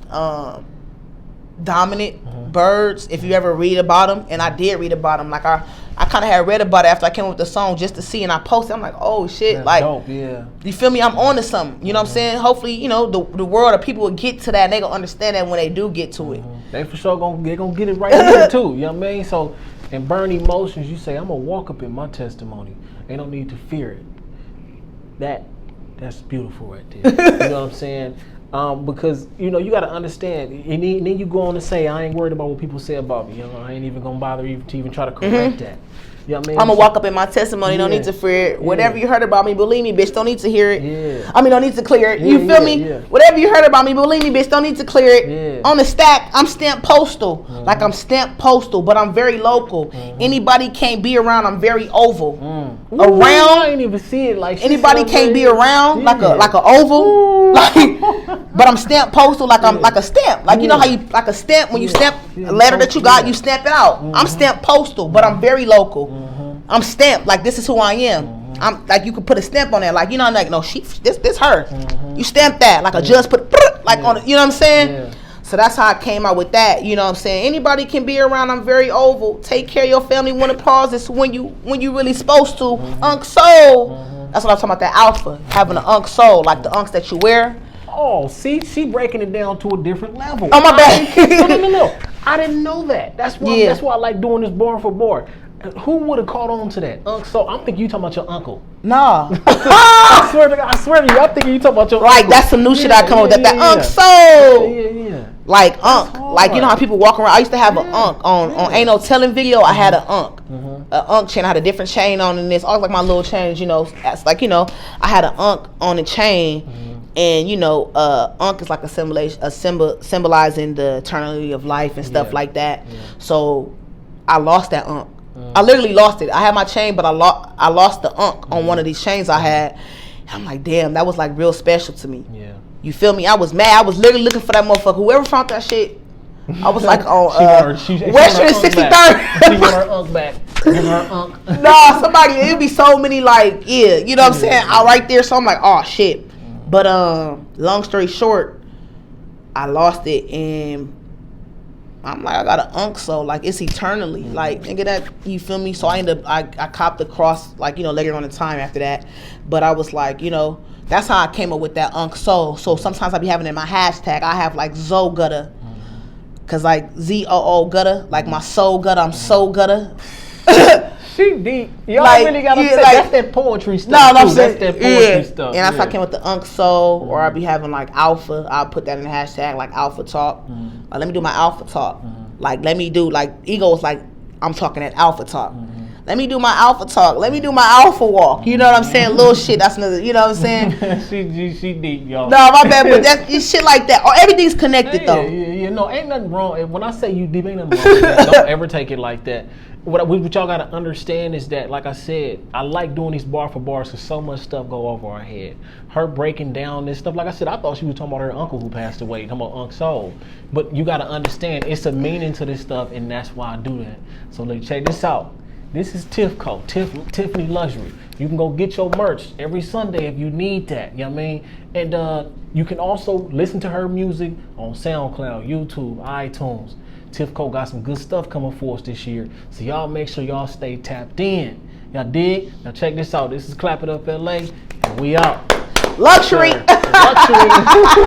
dominant birds, if you ever read about them. And I did read about them. Like I kind of had read about it after I came up with the song just to see, and I posted. I'm like, oh shit, that's like dope, yeah. You feel me? I'm on to something. You know what I'm saying? Hopefully, you know, the world of people will get to that, and they gonna understand that when they do get to it. They for sure gonna get it right here too. You know what I mean? So in Burn Emotions, you say I'm gonna walk up in my testimony. Ain't no need to fear it. That's beautiful right there. You know what I'm saying? Because you know you got to understand, and then you go on to say, I ain't worried about what people say about me. You know, I ain't even gonna bother you to even try to correct that. You know what I mean? I'm gonna walk up in my testimony. Don't need to fear it. Whatever you heard about me, believe me, bitch. Don't need to hear it. I mean, don't need to clear it. You feel me? Whatever you heard about me, believe me, bitch. Don't need to clear it. On the stack, I'm stamped postal. Like I'm stamped postal, but I'm very local. Anybody can't be around. I'm very oval. Around, I ain't even see it like anybody can't be around like a oval. Like, but I'm stamped postal. Like I'm like a stamp. Like you know how you like a stamp when you stamp a letter that you got, you stamp it out. I'm stamped postal, but I'm very local. I'm stamped like this is who I am. I'm like you could put a stamp on there, like you know, like no, this her. You stamp that like a judge put like on it. You know what I'm saying? So that's how I came out with that. You know what I'm saying? Anybody can be around. I'm very oval. Take care of your family. When to pause is when you really supposed to. Unk soul. That's what I'm talking about. That alpha having an unk soul, like the unks that you wear. Oh, see, she breaking it down to a different level. Oh my bad. No. I didn't know that. That's why. That's why I like doing this bar for bar. Who would have caught on to that? So I'm thinking you talking about your uncle. Nah. I swear to you, I'm thinking you talking about your uncle. That's some new shit I come up with. That unk soul. Like unk. Like you know how people walk around. I used to have an unk on Ain't No Telling video. I had an unk. An unk chain. I had a different chain on in this. Always like my little chains, you know. It's like, you know, I had an unk on the chain. And you know, unk is like a symbol symbolizing the eternity of life and stuff like that. So I lost that unk. I literally lost it. I had my chain, but I lost the unk on one of these chains I had. And I'm like, damn, that was like real special to me. You feel me? I was mad. I was literally looking for that motherfucker. Whoever found that shit, I was like on Western 63rd. She want her unk back. Give her unk. Nah, somebody, it'd be so many like, you know what I'm saying? Out right there. So I'm like, oh shit. But long story short, I lost it and I'm like, I got an unk soul, like it's eternally, like nigga that, you feel me? So I copped the cross, like, you know, later on in time after that. But I was like, you know, that's how I came up with that unk soul. So sometimes I be having in my hashtag, I have like Zo Gutter, cause like ZOO Gutter, like my soul gutter, I'm so gutter. She deep. Y'all like, really gotta say, like, that's that poetry stuff. No, that's that poetry stuff. And that's how I came with the unk soul, or I'll be having like alpha. I'll put that in the hashtag, like alpha talk. Like, let me do my alpha talk. Like, let me do, like, ego is like, I'm talking that alpha talk. Let me do my alpha talk. Let me do my alpha walk. You know what I'm saying? Little shit. That's another, you know what I'm saying? she deep, y'all. No, my bad, but that's shit like that. Or everything's connected, though. Yeah, no, ain't nothing wrong. When I say you deep, ain't nothing wrong with that. Don't ever take it like that. What y'all gotta understand is that, like I said, I like doing these bar for bars because so much stuff go over our head. Her breaking down this stuff, like I said, I thought she was talking about her uncle who passed away, talking about Unc Soul. But you gotta understand, it's a meaning to this stuff, and that's why I do that. So let's check this out. This is Tiffco, Tiffany Luxury. You can go get your merch every Sunday if you need that, you know what I mean? And you can also listen to her music on SoundCloud, YouTube, iTunes. Tiffco got some good stuff coming for us this year. So y'all make sure y'all stay tapped in. Y'all dig? Now check this out. This is Clap It Up LA, and we out. Luxury. Luxury.